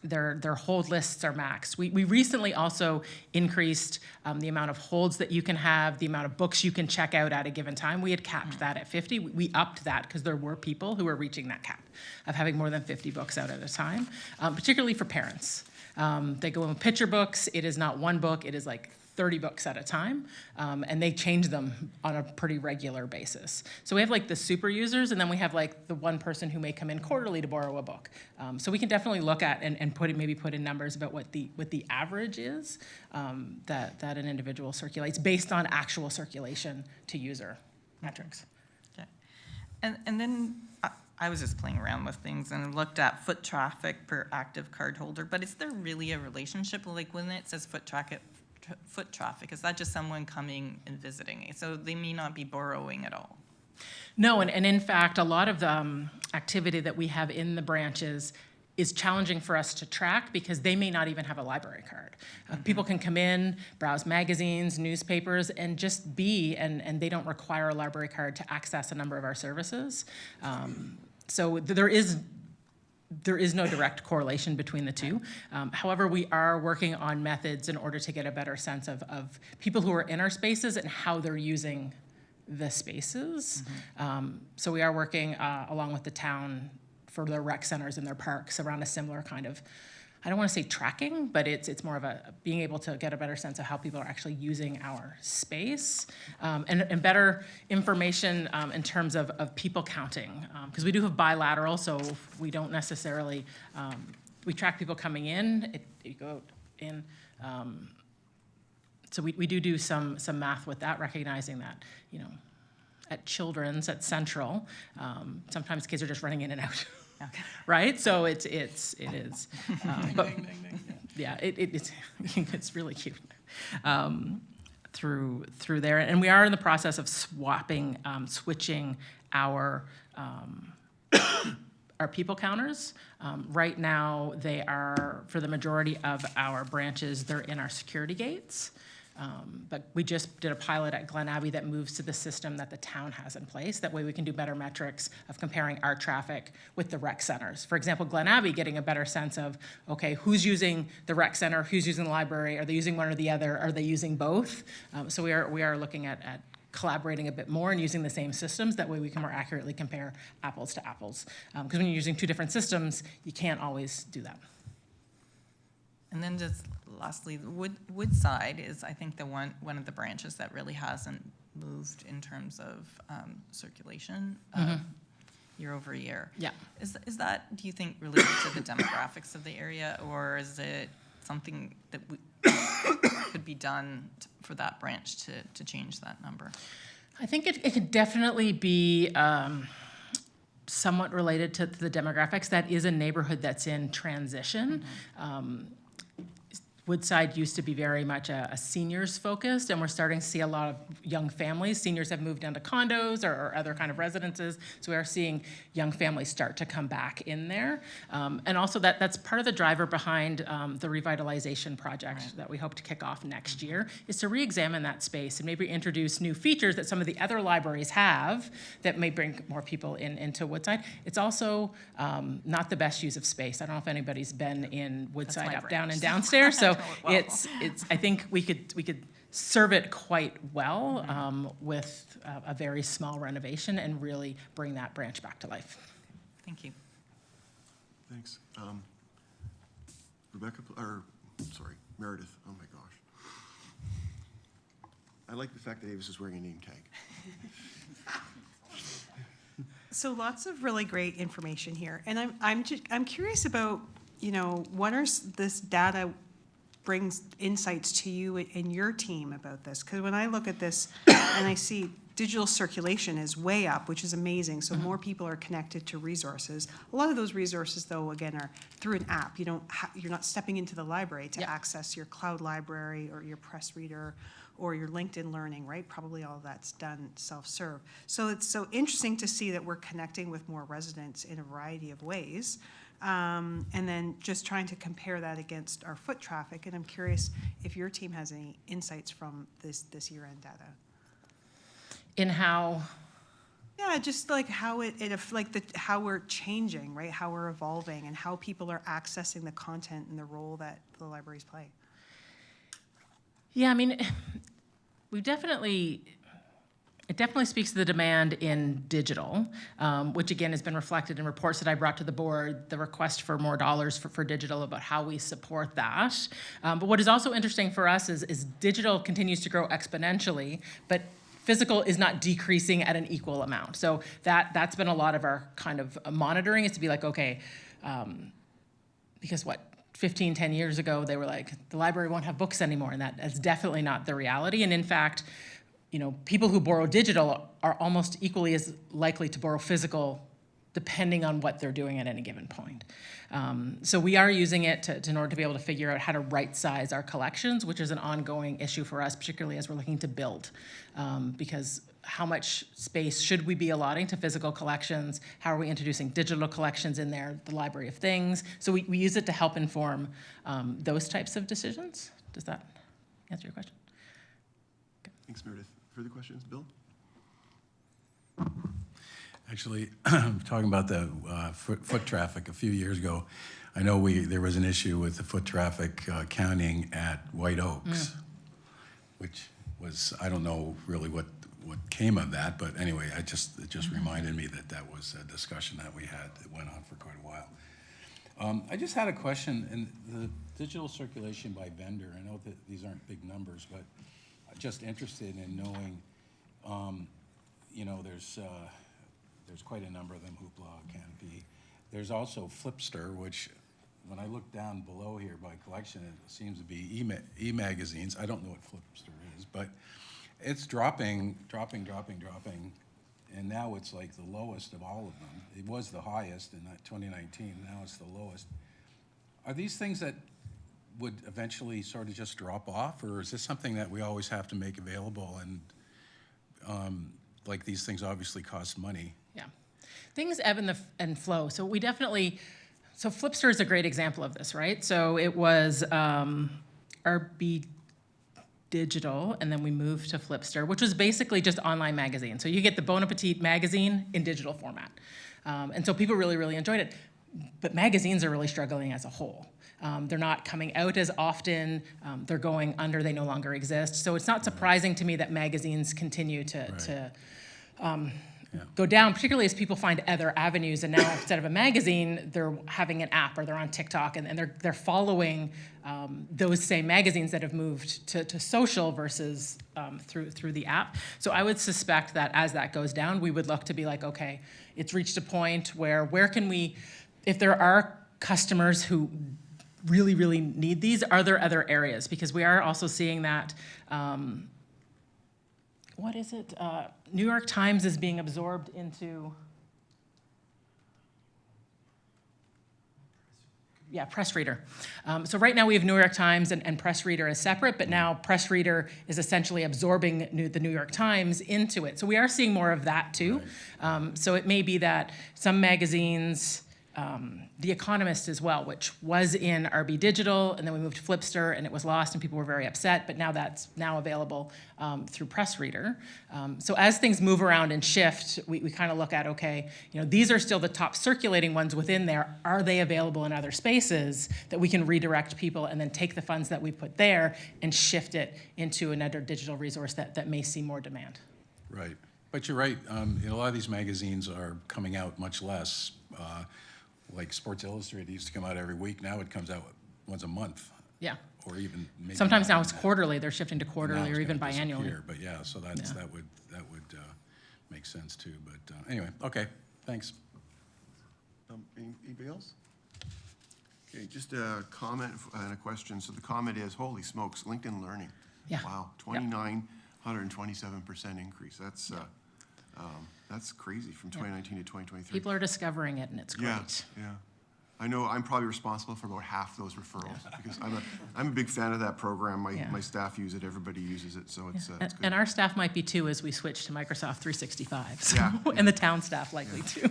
Speaker 4: Their hold lists are maxed. We recently also increased the amount of holds that you can have, the amount of books you can check out at a given time. We had capped that at 50. We upped that because there were people who were reaching that cap of having more than 50 books out at a time, particularly for parents. They go in with picture books. It is not one book. It is like 30 books at a time, and they change them on a pretty regular basis. So we have like the super users, and then we have like the one person who may come in quarterly to borrow a book. So we can definitely look at and put in numbers about what the average is that an individual circulates based on actual circulation to user metrics.
Speaker 9: Okay. And then I was just playing around with things and looked at foot traffic per active card holder, but is there really a relationship? Like when it says foot foot traffic? Is that just someone coming and visiting? So they may not be borrowing at all?
Speaker 4: No, and in fact, a lot of the activity that we have in the branches is challenging for us to track because they may not even have a library card. People can come in, browse magazines, newspapers, and just be, and they don't require a library card to access a number of our services. So there is no direct correlation between the two. However, we are working on methods in order to get a better sense of people who are in our spaces and how they're using the spaces. So we are working along with the town for their rec centers and their parks around a similar kind of, I don't want to say tracking, but it's more of a being able to get a better sense of how people are actually using our space, and better information in terms of people counting, because we do have bilateral, so we don't necessarily, we track people coming in, you go in, so we do some math with that, recognizing that, you know, at Children's, at Central, sometimes kids are just running in and out.
Speaker 9: Okay.
Speaker 4: Right? So it is. But yeah, it's really cute through there. And we are in the process of switching our people counters. Right now, they are, for the majority of our branches, they're in our security gates. But we just did a pilot at Glen Abbey that moves to the system that the town has in place. That way we can do better metrics of comparing our traffic with the rec centers. For example, Glen Abbey getting a better sense of, okay, who's using the rec center, who's using the library, are they using one or the other, are they using both? So we are looking at collaborating a bit more and using the same systems. That way we can more accurately compare apples to apples. Because when you're using two different systems, you can't always do that.
Speaker 9: And then just lastly, Woodside is, I think, the one of the branches that really hasn't moved in terms of circulation year over year.
Speaker 4: Yeah.
Speaker 9: Is that, do you think, related to the demographics of the area, or is it something that could be done for that branch to change that number?
Speaker 4: I think it could definitely be somewhat related to the demographics. That is a neighborhood that's in transition. Woodside used to be very much a seniors focused, and we're starting to see a lot of young families. Seniors have moved into condos or other kind of residences, so we are seeing young families start to come back in there. And also that's part of the driver behind the revitalization project that we hope to kick off next year, is to re-examine that space and maybe introduce new features that some of the other libraries have that may bring more people into Woodside. It's also not the best use of space. I don't know if anybody's been in Woodside up, down, and downstairs, so it's. I think we could serve it quite well with a very small renovation and really bring that branch back to life.
Speaker 9: Thank you.
Speaker 1: Thanks. Meredith, oh my gosh. I like the fact that Avis is wearing a name tag.
Speaker 6: So lots of really great information here, and I'm curious about, you know, what are this data brings insights to you and your team about this? Because when I look at this and I see digital circulation is way up, which is amazing. So more people are connected to resources. A lot of those resources, though, again, are through an app. You're not stepping into the library to access your cloud library or your press reader or your LinkedIn Learning, right? Probably all of that's done self-serve. So it's so interesting to see that we're connecting with more residents in a variety of ways. And then just trying to compare that against our foot traffic. And I'm curious if your team has any insights from this year-end data.
Speaker 4: In how?
Speaker 6: Yeah, just like how how we're changing, right? How we're evolving and how people are accessing the content and the role that the libraries play.
Speaker 4: Yeah, I mean, it definitely speaks to the demand in digital, which again has been reflected in reports that I brought to the board, the request for more dollars for digital, about how we support that. But what is also interesting for us is digital continues to grow exponentially, but physical is not decreasing at an equal amount. So that's been a lot of our kind of monitoring, is to be like, okay, because 10 years ago, they were like, the library won't have books anymore, and that's definitely not the reality. And in fact, you know, people who borrow digital are almost equally as likely to borrow physical depending on what they're doing at any given point. So we are using it in order to be able to figure out how to right-size our collections, which is an ongoing issue for us, particularly as we're looking to build. Because how much space should we be allotting to physical collections? How are we introducing digital collections in there, the Library of Things? So we use it to help inform those types of decisions. Does that answer your question?
Speaker 1: Thanks, Meredith. Further questions? Bill?
Speaker 7: Actually, talking about the foot traffic a few years ago, I know there was an issue with the foot traffic counting at White Oaks, which was, I don't know really what came of that, but anyway, it just reminded me that was a discussion that we had that went on for quite a while. I just had a question, in the digital circulation by vendor, I know that these aren't big numbers, but I'm just interested in knowing, you know, there's quite a number of them, Hoopla, Canopy. There's also Flipster, which, when I look down below here by collection, it seems to be e-magazines. I don't know what Flipster is, but it's dropping, and now it's like the lowest of all of them. It was the highest in 2019, now it's the lowest. Are these things that would eventually sort of just drop off, or is this something that we always have to make available? And like, these things obviously cost money.
Speaker 4: Yeah. Things ebb and flow. So we definitely, so Flipster is a great example of this, right? So it was RB Digital, and then we moved to Flipster, which was basically just online magazine. So you get the Bon Appetit magazine in digital format. And so people really, really enjoyed it. But magazines are really struggling as a whole. They're not coming out as often. They're going under. They no longer exist. So it's not surprising to me that magazines continue to go down, particularly as people find other avenues. And now instead of a magazine, they're having an app, or they're on TikTok, and they're following those same magazines that have moved to social versus through the app. So I would suspect that as that goes down, we would look to be like, okay, it's reached a point where can we, if there are customers who really, really need these, are there other areas? Because we are also seeing that, what is it? New York Times is being absorbed into, Press Reader. So right now we have New York Times and Press Reader as separate, but now Press Reader is essentially absorbing the New York Times into it. So we are seeing more of that too. Right. So it may be that some magazines, The Economist as well, which was in RB Digital, and then we moved to Flipster, and it was lost, and people were very upset, but now that's now available through Press Reader. So as things move around and shift, we kind of look at, okay, you know, these are still the top circulating ones within there. Are they available in other spaces that we can redirect people and then take the funds that we put there and shift it into another digital resource that may see more demand?
Speaker 7: Right. But you're right. A lot of these magazines are coming out much less. Like Sports Illustrated used to come out every week. Now it comes out once a month.
Speaker 4: Yeah.
Speaker 7: Or even maybe
Speaker 4: sometimes now it's
Speaker 7: that.
Speaker 4: quarterly. They're shifting to quarterly or even biannually.
Speaker 7: Disappear. But yeah, so that would make sense too. But anyway, okay, thanks.
Speaker 1: Anybody else? Okay, just a comment and a question. So the comment is, holy smokes, LinkedIn Learning.
Speaker 4: Yeah.
Speaker 1: Wow, 2,927% increase. That's crazy from 2019 to 2023.
Speaker 4: People are discovering it, and it's great.
Speaker 1: Yeah. I know I'm probably responsible for about half those referrals because I'm a big fan of that program. My staff use it, everybody uses it, so it's good.
Speaker 4: And our staff might be too as we switch to Microsoft 365. So,
Speaker 1: Yeah.
Speaker 4: And the town staff likely too.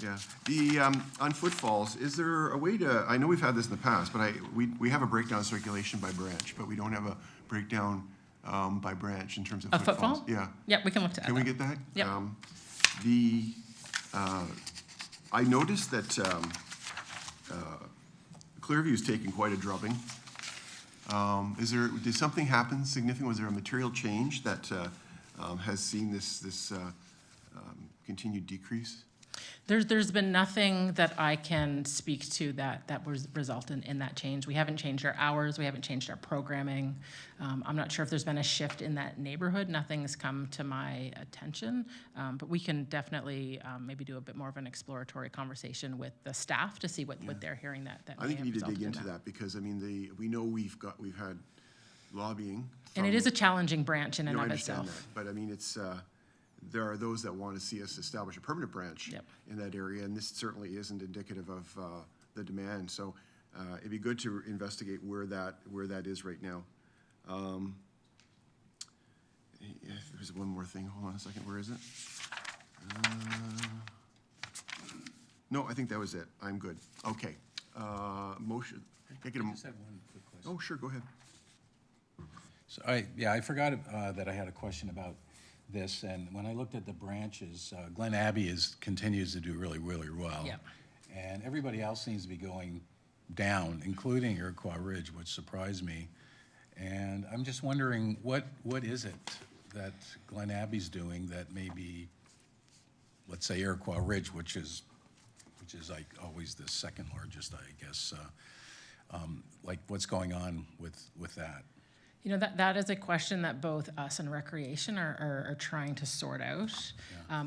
Speaker 1: Yeah. The on footfalls, is there a way to? I know we've had this in the past, but we have a breakdown circulation by branch, but we don't have a breakdown by branch in terms of
Speaker 4: A
Speaker 1: footfalls.
Speaker 4: footfall?
Speaker 1: Yeah.
Speaker 4: Yep, we can look to add
Speaker 1: Can we
Speaker 4: that.
Speaker 1: get that?
Speaker 4: Yep.
Speaker 1: I noticed that Clearview's taken quite a drubbing. Did something happen significant? Was there a material change that has seen this continued decrease?
Speaker 4: There's been nothing that I can speak to that was result in that change. We haven't changed our hours. We haven't changed our programming. I'm not sure if there's been a shift in that neighborhood. Nothing's come to my attention, but we can definitely maybe do a bit more of an exploratory conversation with the staff to see what they're hearing that
Speaker 1: I think you need to dig into that because I mean we know we've had lobbying,
Speaker 4: and it is a challenging branch in and of
Speaker 1: I understand
Speaker 4: itself.
Speaker 1: that, but I mean it's there are those that want to see us establish a permanent branch
Speaker 4: Yep.
Speaker 1: in that area, and this certainly isn't indicative of the demand. So it'd be good to investigate where that is right now. There's one more thing. Hold on a second. Where is it? No, I think that was it. I'm good. Okay. Motion. Can I get a
Speaker 7: I just had one quick question.
Speaker 1: Oh, sure. Go ahead.
Speaker 7: So I forgot that I had a question about this, and when I looked at the branches, Glen Abbey continues to do really, really well.
Speaker 4: Yep.
Speaker 7: And everybody else seems to be going down, including Iroquois Ridge, which surprised me. And I'm just wondering, what is it that Glen Abbey's doing that maybe, let's say Iroquois Ridge, which is like always the second largest, I guess, like what's going on with that?
Speaker 4: You know, that is a question that both us and Recreation are trying to sort out.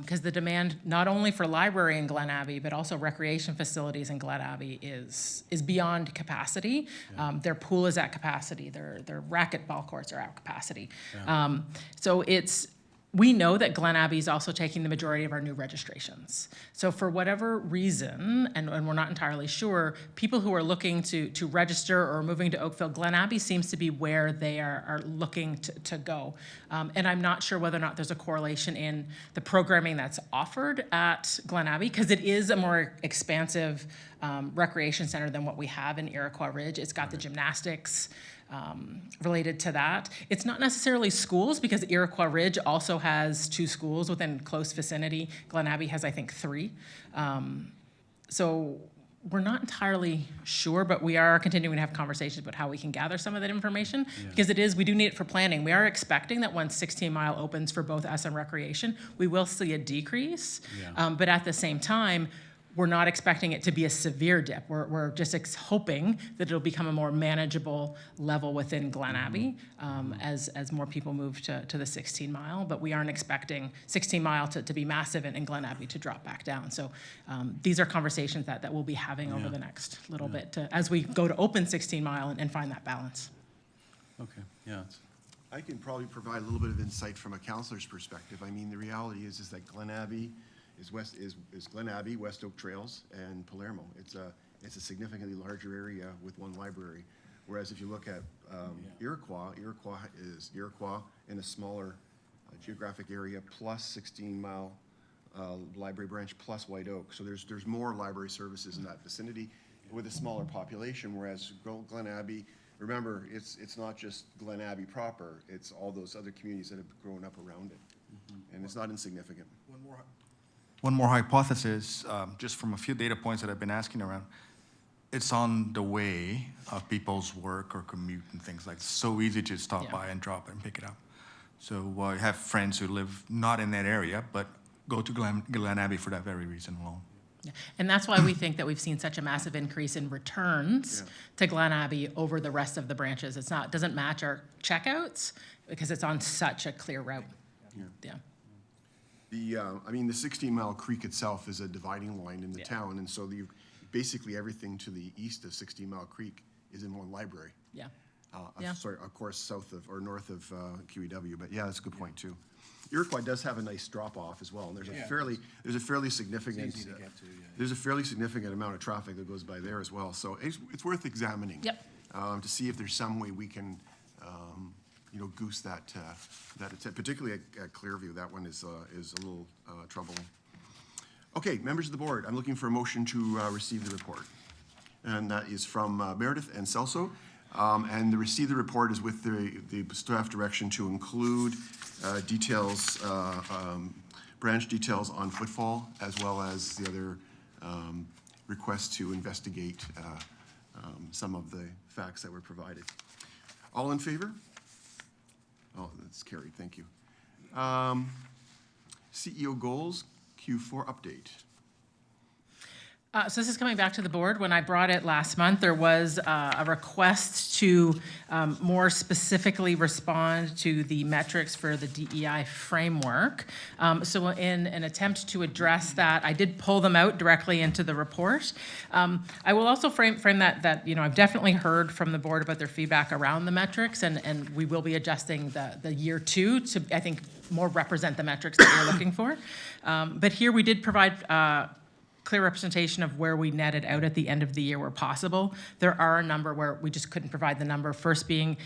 Speaker 4: Because the demand, not only for library in Glen Abbey, but also recreation facilities in Glen Abbey is beyond capacity. Their pool is at capacity. Their racquetball courts are at capacity. So we know that Glen Abbey is also taking the majority of our new registrations. So for whatever reason, and we're not entirely sure, people who are looking to register or moving to Oakville, Glen Abbey seems to be where they are looking to go. And I'm not sure whether or not there's a correlation in the programming that's offered at Glen Abbey, because it is a more expansive recreation center than what we have in Iroquois Ridge. It's got the gymnastics, related to that. It's not necessarily schools, because Iroquois Ridge also has 2 schools within close vicinity. Glen Abbey has, I think, 3. So we're not entirely sure, but we are continuing to have conversations about how we can gather some of that information, because we do need it for planning. We are expecting that once 16 Mile opens for both us and Recreation, we will see a decrease. But at the same time, we're not expecting it to be a severe dip. We're just hoping that it'll become a more manageable level within Glen Abbey as more people move to the 16 Mile. But we aren't expecting 16 Mile to be massive and Glen Abbey to drop back down. So these are conversations that we'll be having over the next little bit as we go to open 16 Mile and find that balance.
Speaker 7: Okay, yeah.
Speaker 1: I can probably provide a little bit of insight from a counselor's perspective. I mean, the reality is that Glen Abbey is Glen Abbey, West Oak Trails, and Palermo. It's a significantly larger area with one library. Whereas if you look at Iroquois is Iroquois in a smaller geographic area, plus 16 Mile library branch, plus White Oak. So there's more library services in that vicinity with a smaller population. Whereas Glen Abbey, remember, it's not just Glen Abbey proper. It's all those other communities that have grown up around it, and it's not insignificant.
Speaker 5: One more hypothesis, just from a few data points that I've been asking around. It's on the way of people's work or commute and things like that. So easy to stop by and drop it and pick it up. So I have friends who live not in that area, but go to Glen Abbey for that very reason alone.
Speaker 4: Yeah. And that's why we think that we've seen such a massive increase in returns to Glen Abbey over the rest of the branches. Doesn't match our checkouts because it's on such a clear route. Yeah.
Speaker 1: I mean, the 16 Mile Creek itself is a dividing line in the town, and so basically everything to the east of 16 Mile Creek is in one library.
Speaker 4: Yeah.
Speaker 1: Sorry, of course, south of or north of QEW, but yeah, that's a good point too. Iroquois does have a nice drop off as well, and there's a fairly significant
Speaker 7: easy to get to,
Speaker 1: there's a fairly significant amount of traffic that goes by there as well. So it's worth examining.
Speaker 4: Yep.
Speaker 1: To see if there's some way we can goose that particularly at Clearview. That one is a little troubling. Okay, members of the board, I'm looking for a motion to receive the report, and that is from Meredith and Celso. And the receive the report is with the staff direction to include details, branch details on footfall, as well as the other requests to investigate some of the facts that were provided. All in favor? Oh, that's carried, thank you. CEO goals, Q4 update.
Speaker 4: So this is coming back to the board. When I brought it last month, there was a request to more specifically respond to the metrics for the DEI framework. So in an attempt to address that, I did pull them out directly into the report. I will also frame that I've definitely heard from the board about their feedback around the metrics, and we will be adjusting the year 2 to, I think, more represent the metrics that we're looking for. But here we did provide clear representation of where we netted out at the end of the year where possible. There are a number where we just couldn't provide the number. First being,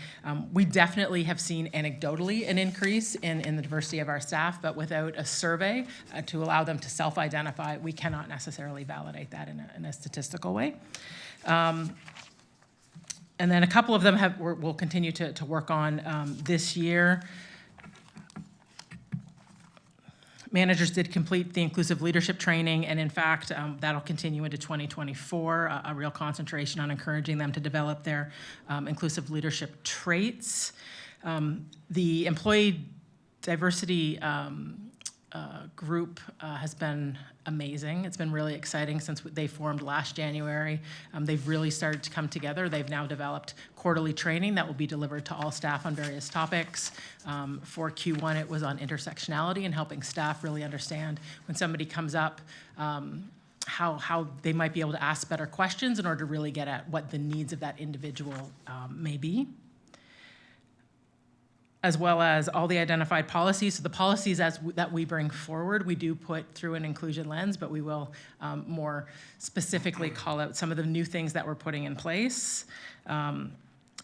Speaker 4: we definitely have seen anecdotally an increase in the diversity of our staff, but without a survey to allow them to self-identify, we cannot necessarily validate that in a statistical way. And then a couple of them we'll continue to work on this year. Managers did complete the inclusive leadership training, and in fact, that'll continue into 2024, a real concentration on encouraging them to develop their inclusive leadership traits. The employee diversity group has been amazing. It's been really exciting since they formed last January. They've really started to come together. They've now developed quarterly training that will be delivered to all staff on various topics. For Q1, it was on intersectionality and helping staff really understand when somebody comes up, how they might be able to ask better questions in order to really get at what the needs of that individual may be, as well as all the identified policies. So the policies that we bring forward, we do put through an inclusion lens, but we will more specifically call out some of the new things that we're putting in place.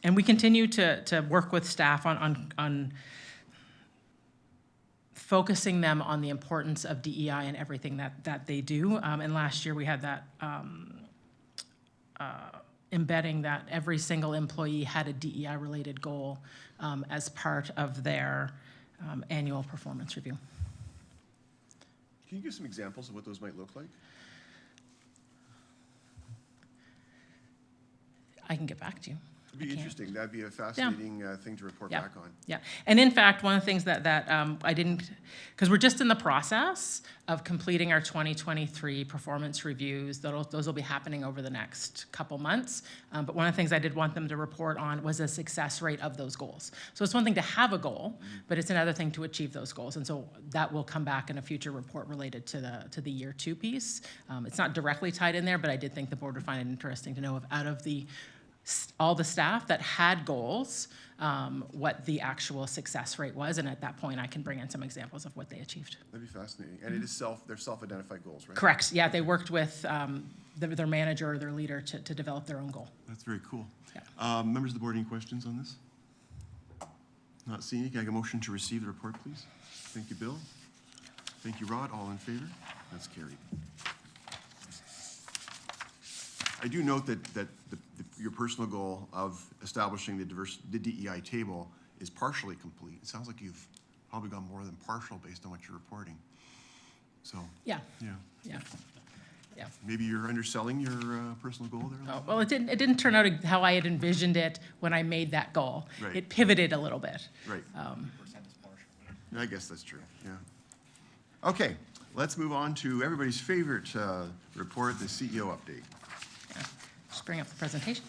Speaker 4: And we continue to work with staff on focusing them on the importance of DEI and everything that they do. And last year we had that embedding that every single employee had a DEI-related goal as part of their annual performance review.
Speaker 1: Can you give some examples of what those might look like?
Speaker 4: I can get back to you.
Speaker 1: It'd be
Speaker 4: I can't.
Speaker 1: interesting. That'd be a fascinating thing to report
Speaker 4: Yeah.
Speaker 1: back on.
Speaker 4: Yeah, and in fact, one of the things that I didn't, because we're just in the process of completing our 2023 performance reviews. Those will be happening over the next couple months. But one of the things I did want them to report on was the success rate of those goals. So it's one thing to have a goal, but it's another thing to achieve those goals. And so that will come back in a future report related to the year 2 piece. It's not directly tied in there, but I did think the board would find it interesting to know if out of all the staff that had goals, what the actual success rate was, and at that point I can bring in some examples of what they achieved.
Speaker 1: That'd be fascinating. And it is they're self-identified goals, right?
Speaker 4: Correct, yeah, they worked with their manager or their leader to develop their own goal.
Speaker 1: That's very cool.
Speaker 4: Yeah.
Speaker 1: Members of the board, any questions on this? Not seeing any. Can I get a motion to receive the report, please? Thank you, Bill. Thank you, Rod. All in favor? That's carried. I do note that your personal goal of establishing the DEI table is partially complete. It sounds like you've probably gone more than partial based on what you're reporting. So,
Speaker 4: Yeah,
Speaker 1: yeah.
Speaker 4: yeah, yeah.
Speaker 1: Maybe you're underselling your personal goal there?
Speaker 4: Oh, well, it didn't turn out how I had envisioned it when I made that goal.
Speaker 1: Right.
Speaker 4: It pivoted a little bit.
Speaker 1: Right. I guess that's true, yeah. Okay, let's move on to everybody's favorite report, the CEO update.
Speaker 4: Yeah. Just bring up the presentation.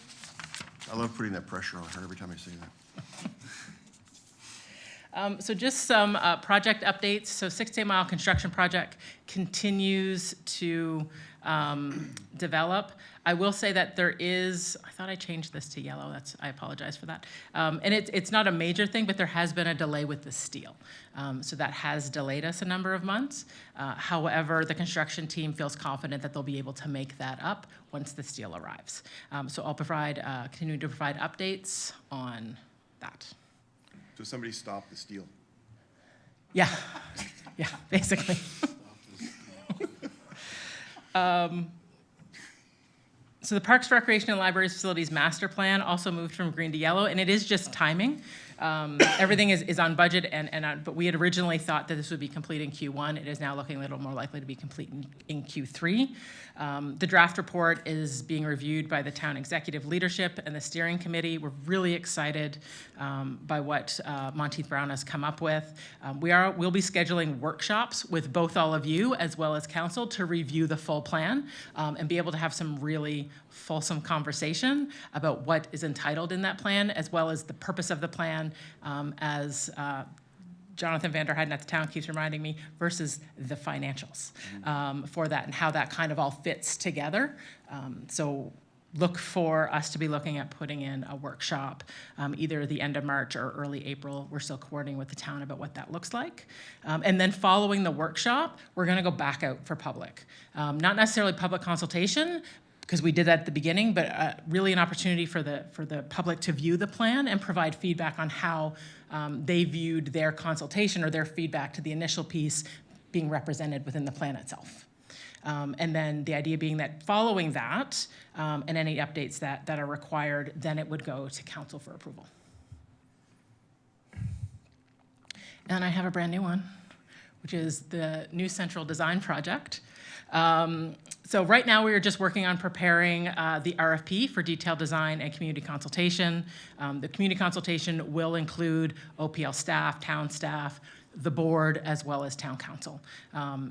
Speaker 1: I love putting that pressure on her every time I say that.
Speaker 4: So just some project updates. So 6 Mile construction project continues to develop. I will say that there is, I thought I changed this to yellow. I apologize for that. And it's not a major thing, but there has been a delay with the steel. So that has delayed us a number of months. However, the construction team feels confident that they'll be able to make that up once the steel arrives. So I'll continue to provide updates on that.
Speaker 1: So somebody stop the steal.
Speaker 4: Yeah, yeah, basically. So the Parks, Recreation, and Libraries Facilities Master Plan also moved from green to yellow, and it is just timing. Everything is on budget, but we had originally thought that this would be complete in Q1. It is now looking a little more likely to be complete in Q3. The draft report is being reviewed by the town executive leadership and the steering committee. We're really excited by what Monteith Brown has come up with. We'll be scheduling workshops with both all of you as well as council to review the full plan and be able to have some really fulsome conversation about what is entitled in that plan, as well as the purpose of the plan, as Jonathan Vander Heiden at the town keeps reminding me, versus the financials for that and how that kind of all fits together. So look for us to be looking at putting in a workshop, either the end of March or early April. We're still coordinating with the town about what that looks like. And then following the workshop, we're gonna go back out for public. Not necessarily public consultation, because we did that at the beginning, but really an opportunity for the public to view the plan and provide feedback on how they viewed their consultation or their feedback to the initial piece being represented within the plan itself. And then the idea being that following that, and any updates that are required, then it would go to council for approval. And I have a brand new one, which is the new central design project. So right now we are just working on preparing the RFP for detailed design and community consultation. The community consultation will include OPL staff, town staff, the board, as well as town council.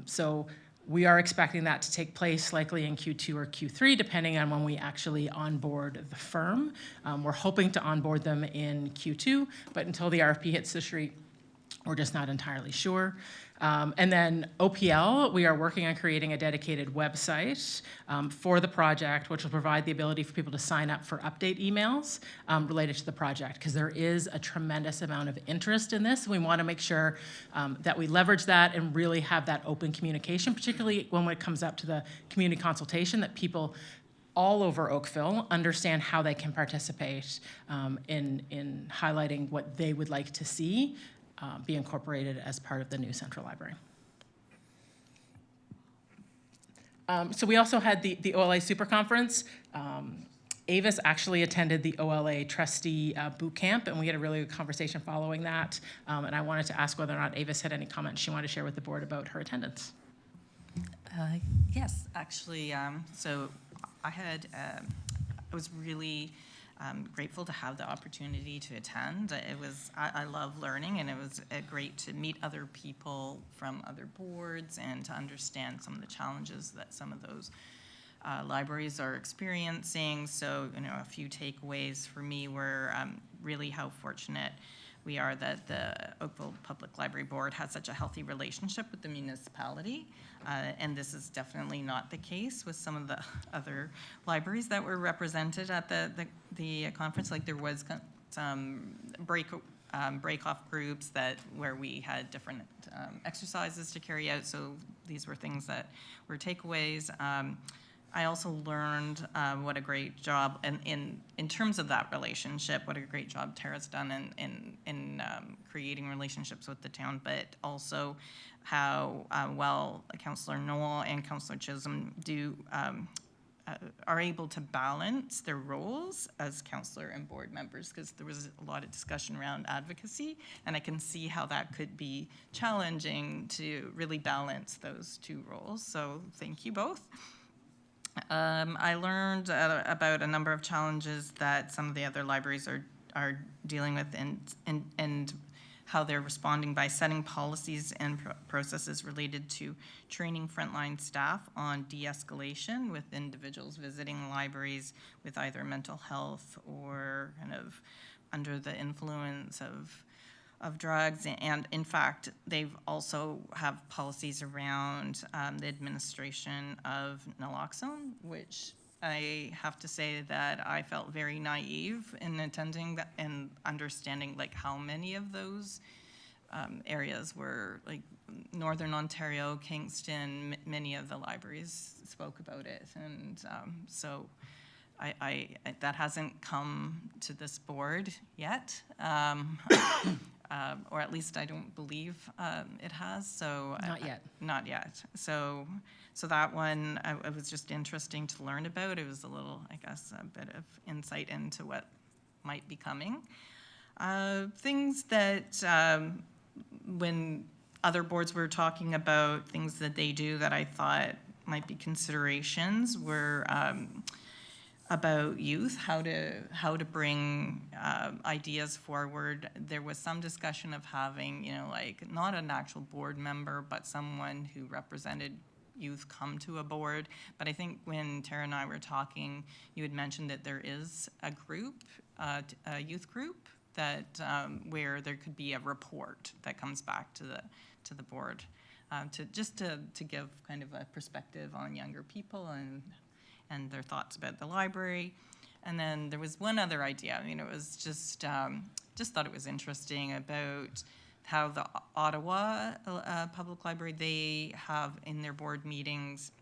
Speaker 4: So we are expecting that to take place likely in Q2 or Q3, depending on when we actually onboard the firm. We're hoping to onboard them in Q2, but until the RFP hits the street, we're just not entirely sure. And then OPL, we are working on creating a dedicated website for the project, which will provide the ability for people to sign up for update emails related to the project, because there is a tremendous amount of interest in this. We want to make sure that we leverage that and really have that open communication, particularly when it comes up to the community consultation, that people all over Oakville understand how they can participate in highlighting what they would like to see be incorporated as part of the new central library. So we also had the OLA Super Conference. Avis actually attended the OLA trustee boot camp, and we had a really good conversation following that. And I wanted to ask whether or not Avis had any comments she wanted to share with the board about her attendance.
Speaker 9: Yes, actually, so I was really grateful to have the opportunity to attend. I love learning, and it was great to meet other people from other boards and to understand some of the challenges that some of those libraries are experiencing. So, a few takeaways for me were really how fortunate we are that the Oakville Public Library Board has such a healthy relationship with the municipality. And this is definitely not the case with some of the other libraries that were represented at the conference. Like there was some break-off groups where we had different exercises to carry out. So these were things that were takeaways. I also learned what a great job, and in terms of that relationship, what a great job Tara's done in creating relationships with the town, but also how well Councillor Knoll and Councillor Chisholm are able to balance their roles as councillor and board members, because there was a lot of discussion around advocacy, and I can see how that could be challenging to really balance those two roles. So thank you both. I learned about a number of challenges that some of the other libraries are dealing with, and how they're responding by setting policies and processes related to training frontline staff on de-escalation with individuals visiting libraries with either mental health or kind of under the influence of drugs. And in fact, they've also have policies around the administration of naloxone, which I have to say that I felt very naive in attending that and understanding like how many of those areas were like Northern Ontario, Kingston, many of the libraries spoke about it. And so I that hasn't come to this board yet. Or at least I don't believe it has. So
Speaker 4: Not yet.
Speaker 9: Not yet. So that one it was just interesting to learn about. It was a little, I guess, a bit of insight into what might be coming. Things that when other boards were talking about things that they do that I thought might be considerations were about youth, how to bring ideas forward. There was some discussion of having, like not an actual board member, but someone who represented youth come to a board. But I think when Tara and I were talking, you had mentioned that there is a group, a youth group, that where there could be a report that comes back to the board, to give kind of a perspective on younger people and and their thoughts about the library. And then there was one other idea. I mean, it was just thought it was interesting about how the Ottawa Public Library, they have in their board meetings,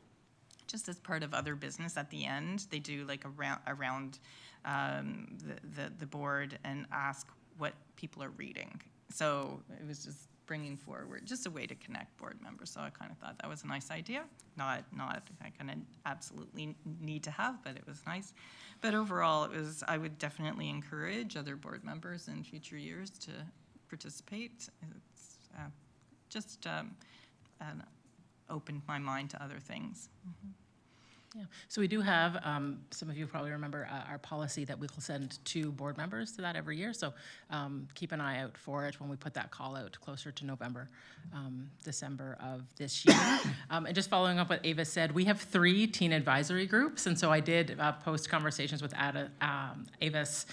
Speaker 9: just as part of other business at the end, they do like around the board and ask what people are reading. So it was just bringing forward just a way to connect board members. So I kind of thought that was a nice idea. Not I kind of absolutely need to have, but it was nice. But overall, I would definitely encourage other board members in future years to participate. It's just opened my mind to other things.
Speaker 4: Yeah, so we do have, some of you probably remember our policy that we will send 2 board members to that every year. So keep an eye out for it when we put that call out closer to November, December of this year. And just following up what Ava said, we have 3 teen advisory groups. And so I did post conversations with Ava's,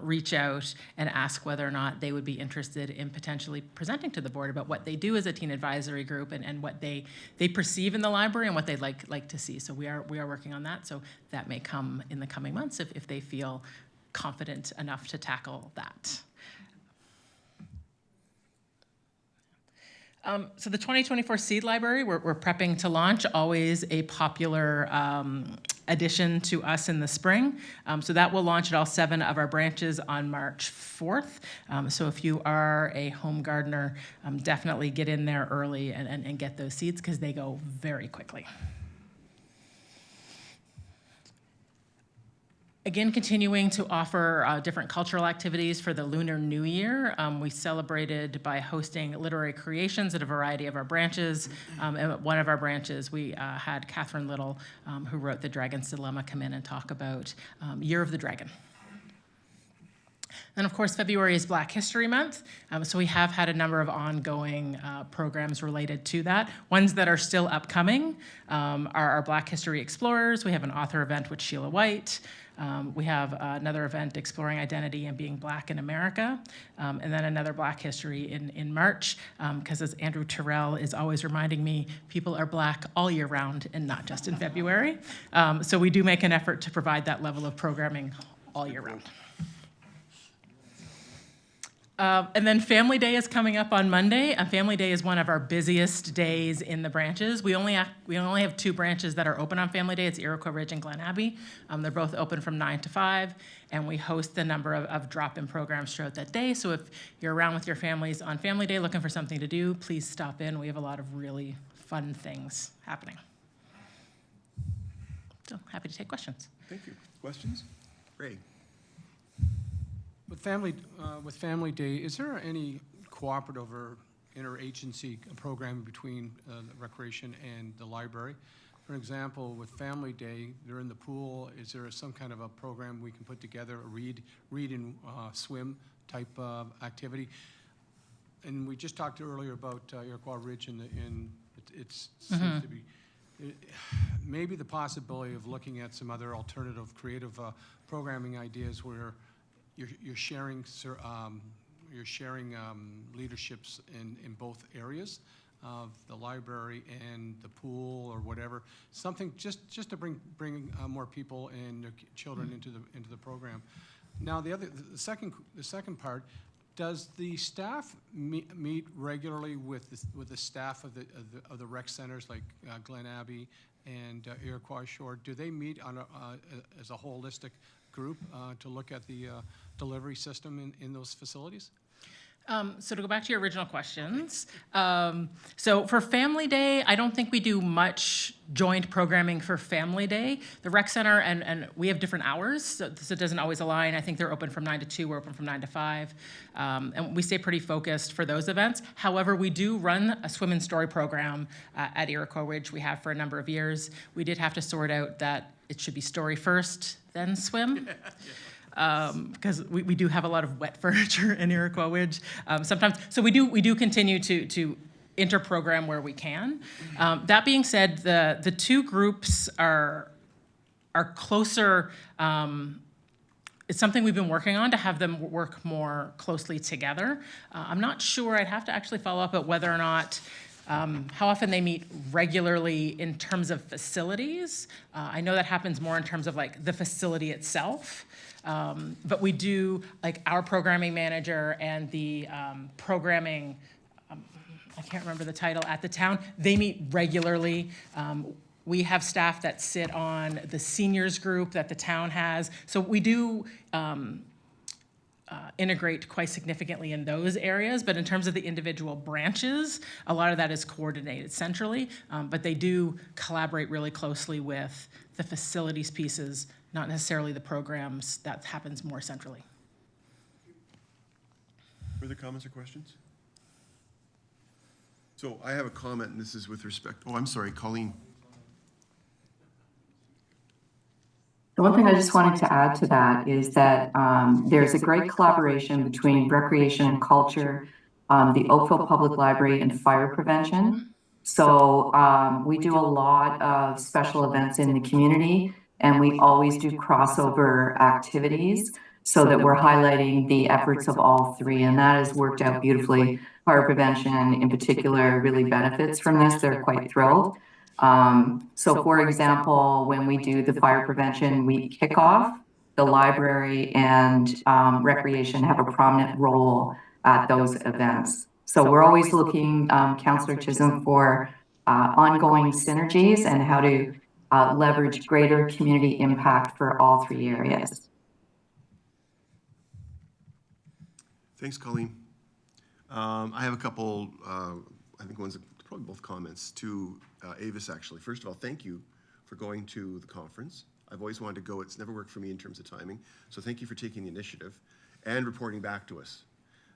Speaker 4: reach out and ask whether or not they would be interested in potentially presenting to the board about what they do as a teen advisory group and what they perceive in the library and what they'd like to see. So we are working on that, so that may come in the coming months if they feel confident enough to tackle that. So the 2024 Seed Library, we're prepping to launch, always a popular addition to us in the spring. So that will launch at all 7 of our branches on March 4th. So if you are a home gardener, definitely get in there early and get those seeds because they go very quickly. Again, continuing to offer different cultural activities for the Lunar New Year. We celebrated by hosting literary creations at a variety of our branches. And at one of our branches, we had Catherine Little, who wrote The Dragon's Dilemma, come in and talk about Year of the Dragon. Then, of course, February is Black History Month, so we have had a number of ongoing programs related to that. Ones that are still upcoming are our Black History Explorers. We have an author event with Sheila White. We have another event exploring identity and being Black in America, and then another Black History in March, because as Andrew Terrell is always reminding me, people are Black all year round and not just in February. So we do make an effort to provide that level of programming all year round. And then Family Day is coming up on Monday. Family Day is one of our busiest days in the branches. We only have 2 branches that are open on Family Day. It's Iroquois Ridge and Glen Abbey. They're both open from 9 to 5, and we host a number of drop-in programs throughout that day. So if you're around with your families on Family Day looking for something to do, please stop in. We have a lot of really fun things happening. So happy to take questions.
Speaker 1: Thank you. Questions? Ray?
Speaker 8: With Family Day, is there any cooperative or interagency programming between the recreation and the library? For example, with Family Day, they're in the pool. Is there some kind of a program we can put together, a read and swim type of activity? And we just talked earlier about Iroquois Ridge, and it seems to be maybe the possibility of looking at some other alternative creative programming ideas where you're sharing leaderships in both areas of the library and the pool or whatever. Something just to bring more people and their children into the program. Now the second part. Does the staff meet regularly with the staff of the rec centers like Glen Abbey and Iroquois Shore? Do they meet on as a holistic group to look at the delivery system in those facilities?
Speaker 4: So to go back to your original questions, so for Family Day, I don't think we do much joint programming for Family Day. The rec center and we have different hours, so it doesn't always align. I think they're open from 9 to 2, we're open from 9 to 5, and we stay pretty focused for those events. However, we do run a swim and story program at Iroquois Ridge. We have for a number of years. We did have to sort out that it should be story first, then swim. Because we do have a lot of wet furniture in Iroquois Ridge sometimes. So we do continue to inter-program where we can. That being said, the 2 groups are closer. It's something we've been working on to have them work more closely together. I'm not sure. I'd have to actually follow up at whether or not How often they meet regularly in terms of facilities, I know that happens more in terms of like the facility itself. But we do, like our programming manager and the programming, I can't remember the title, at the town, they meet regularly. We have staff that sit on the seniors group that the town has. So we do integrate quite significantly in those areas, but in terms of the individual branches, a lot of that is coordinated centrally, but they do collaborate really closely with the facilities pieces, not necessarily the programs. That happens more centrally.
Speaker 1: Further comments or questions? So I have a comment, and this is with respect, oh, I'm sorry, Colleen.
Speaker 10: The one thing I just wanted to add to that is that there's a great collaboration between recreation and culture, the Oakville Public Library, and fire prevention. So we do a lot of special events in the community, and we always do crossover activities so that we're highlighting the efforts of all three, and that has worked out beautifully. Fire prevention in particular really benefits from this. They're quite thrilled. So for example, when we do the fire prevention week kickoff, the library and recreation have a prominent role at those events. So we're always looking, Councillor Chisholm, for ongoing synergies and how to leverage greater community impact for all three areas.
Speaker 1: Thanks, Colleen. I have a couple, I think one's probably both comments to Avis, actually. First of all, thank you for going to the conference. I've always wanted to go. It's never worked for me in terms of timing. So thank you for taking the initiative and reporting back to us.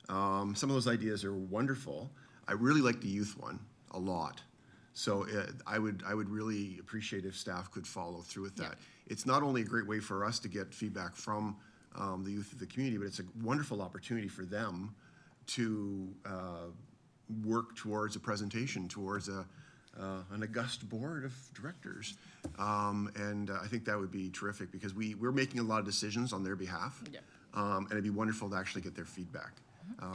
Speaker 1: Some of those ideas are wonderful. I really like the youth one a lot. So I would really appreciate if staff could follow through with that. It's not only a great way for us to get feedback from the youth of the community, but it's a wonderful opportunity for them to work towards a presentation, towards an august board of directors. And I think that would be terrific because we're making a lot of decisions on their behalf. And it'd be wonderful to actually get their feedback.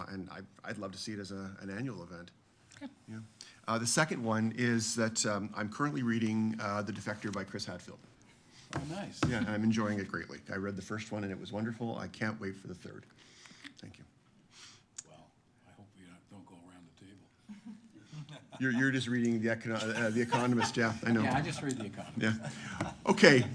Speaker 1: And I'd love to see it as an annual event. Yeah. The second one is that I'm currently reading The Defector by Chris Hadfield.
Speaker 7: Oh, nice.
Speaker 1: Yeah, and I'm enjoying it greatly. I read the first one and it was wonderful. I can't wait for the third. Thank you.
Speaker 7: Well, I hope we don't go around the table.
Speaker 1: You're just reading The Economist, yeah, I know.
Speaker 7: Yeah, I just read The Economist.
Speaker 1: Yeah. Okay.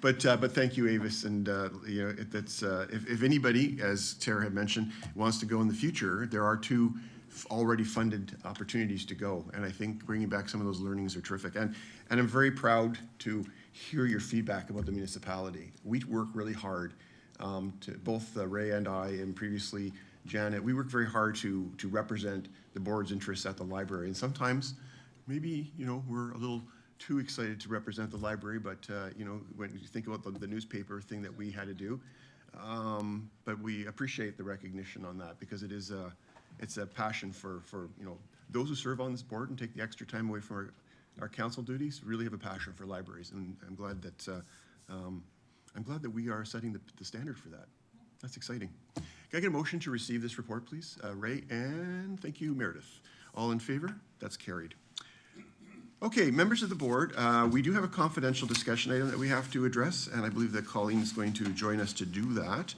Speaker 1: But thank you, Avis, and you know, if anybody, as Tara had mentioned, wants to go in the future, there are two already funded opportunities to go, and I think bringing back some of those learnings are terrific. And I'm very proud to hear your feedback about the municipality. We work really hard, to both Ray and I, and previously Janet. We work very hard to represent the board's interests at the library, and sometimes maybe we're a little too excited to represent the library, but when you think about the newspaper thing that we had to do, but we appreciate the recognition on that because it's a passion for those who serve on this board and take the extra time away from our council duties. Really have a passion for libraries, and I'm glad that we are setting the standard for that. That's exciting. Can I get a motion to receive this report, please? Ray, and thank you, Meredith. All in favor? That's carried. Okay, members of the board, we do have a confidential discussion item that we have to address, and I believe that Colleen is going to join us to do that.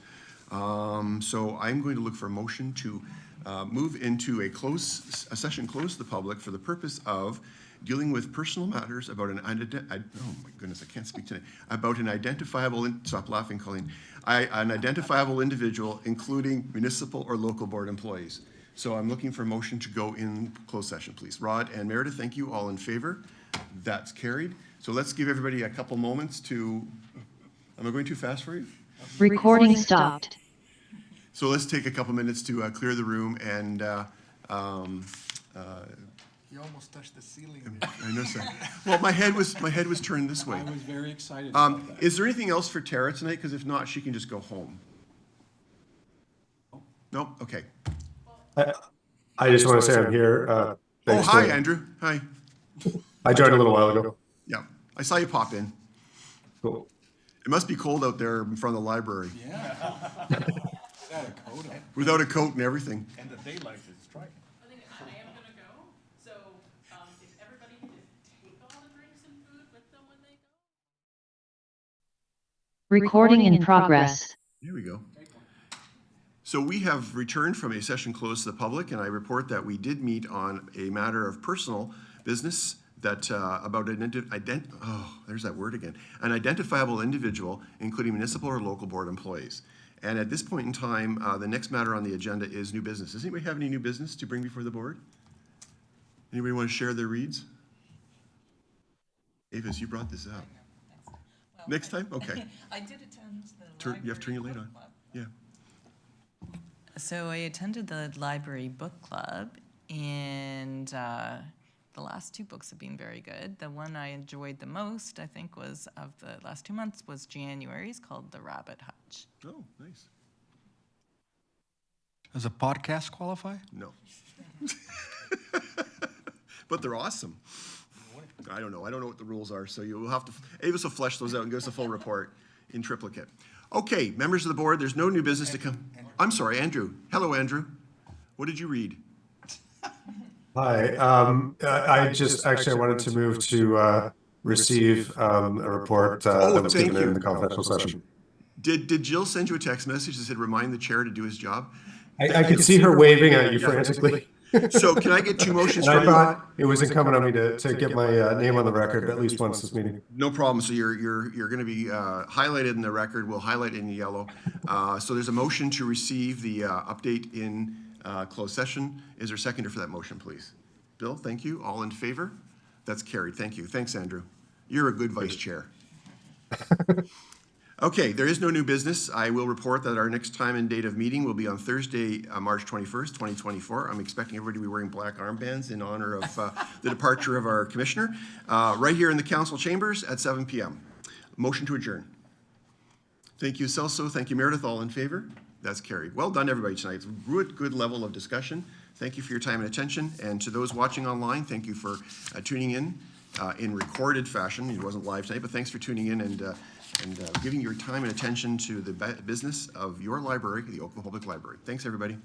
Speaker 1: So I'm going to look for a motion to move into a session closed to the public for the purpose of dealing with personal matters about oh my goodness, I can't speak tonight, about an identifiable, stop laughing, Colleen, an identifiable individual, including municipal or local board employees. So I'm looking for a motion to go in closed session, please. Rod and Meredith, thank you. All in favor? That's carried. So let's give everybody a couple moments to, am I going too fast for you?
Speaker 11: Recording stopped.
Speaker 1: So let's take a couple minutes to clear the room and
Speaker 12: You almost touched the ceiling.
Speaker 1: I know, sir. Well, my head was turned this way.
Speaker 7: I was very excited about that.
Speaker 1: Is there anything else for Tara tonight? Because if not, she can just go home. No? Okay.
Speaker 13: I just want to say I'm here.
Speaker 1: Hi, Andrew. Hi.
Speaker 13: I joined a little while ago.
Speaker 1: Yeah, I saw you pop in.
Speaker 13: Cool.
Speaker 1: It must be cold out there in front of the library.
Speaker 7: Yeah. Without a coat on.
Speaker 1: Without a coat and everything.
Speaker 12: And the daylight is striking.
Speaker 4: I am going to go,
Speaker 11: Recording in progress.
Speaker 1: Here we go. So we have returned from a session closed to the public, and I report that we did meet on a matter of personal business that about an there's that word again, an identifiable individual, including municipal or local board employees. And at this point in time, the next matter on the agenda is new business. Does anybody have any new business to bring before the board? Anybody want to share their reads? Avis, you brought this up. Next time? Okay.
Speaker 9: I did attend the
Speaker 1: You have to turn your light on. Yeah.
Speaker 9: So I attended the library book club, and the last 2 books have been very good. The one I enjoyed the most, I think, was of the last 2 months, was January's, called The Rabbit Hutch.
Speaker 1: Oh, nice.
Speaker 5: Does a podcast qualify?
Speaker 1: No. But they're awesome. I don't know what the rules are, so you'll have to, Avis will flesh those out and give us a full report in triplicate. Okay, members of the board, there's no new business to come. I'm sorry, Andrew. Hello, Andrew. What did you read?
Speaker 13: Hi. I just actually wanted to move to receive a report that was
Speaker 1: thank
Speaker 13: given
Speaker 1: you.
Speaker 13: in the confidential session.
Speaker 1: Did Jill send you a text message that said, remind the chair to do his job?
Speaker 13: I could see her waving at you frantically.
Speaker 1: So can I get 2 motions
Speaker 13: And I
Speaker 1: from
Speaker 13: thought it was incumbent on me to get my name on the record at least once this meeting.
Speaker 1: No problem. So you're going to be highlighted in the record. We'll highlight it in yellow. So there's a motion to receive the update in closed session. Is there a seconder for that motion, please? Bill, thank you. All in favor? That's carried. Thank you. Thanks, Andrew. You're a good vice chair. Okay, there is no new business. I will report that our next time and date of meeting will be on Thursday, March 21st, 2024. I'm expecting everybody to be wearing black armbands in honor of the departure of our commissioner, right here in the council chambers at 7 p.m. Motion to adjourn. Thank you, Celso. Thank you, Meredith. All in favor? That's carried. Well done, everybody, tonight. It's a good level of discussion. Thank you for your time and attention. And to those watching online, thank you for tuning in recorded fashion. It wasn't live tonight, but thanks for tuning in and giving your time and attention to the business of your library, the Oakville Public Library. Thanks, everybody.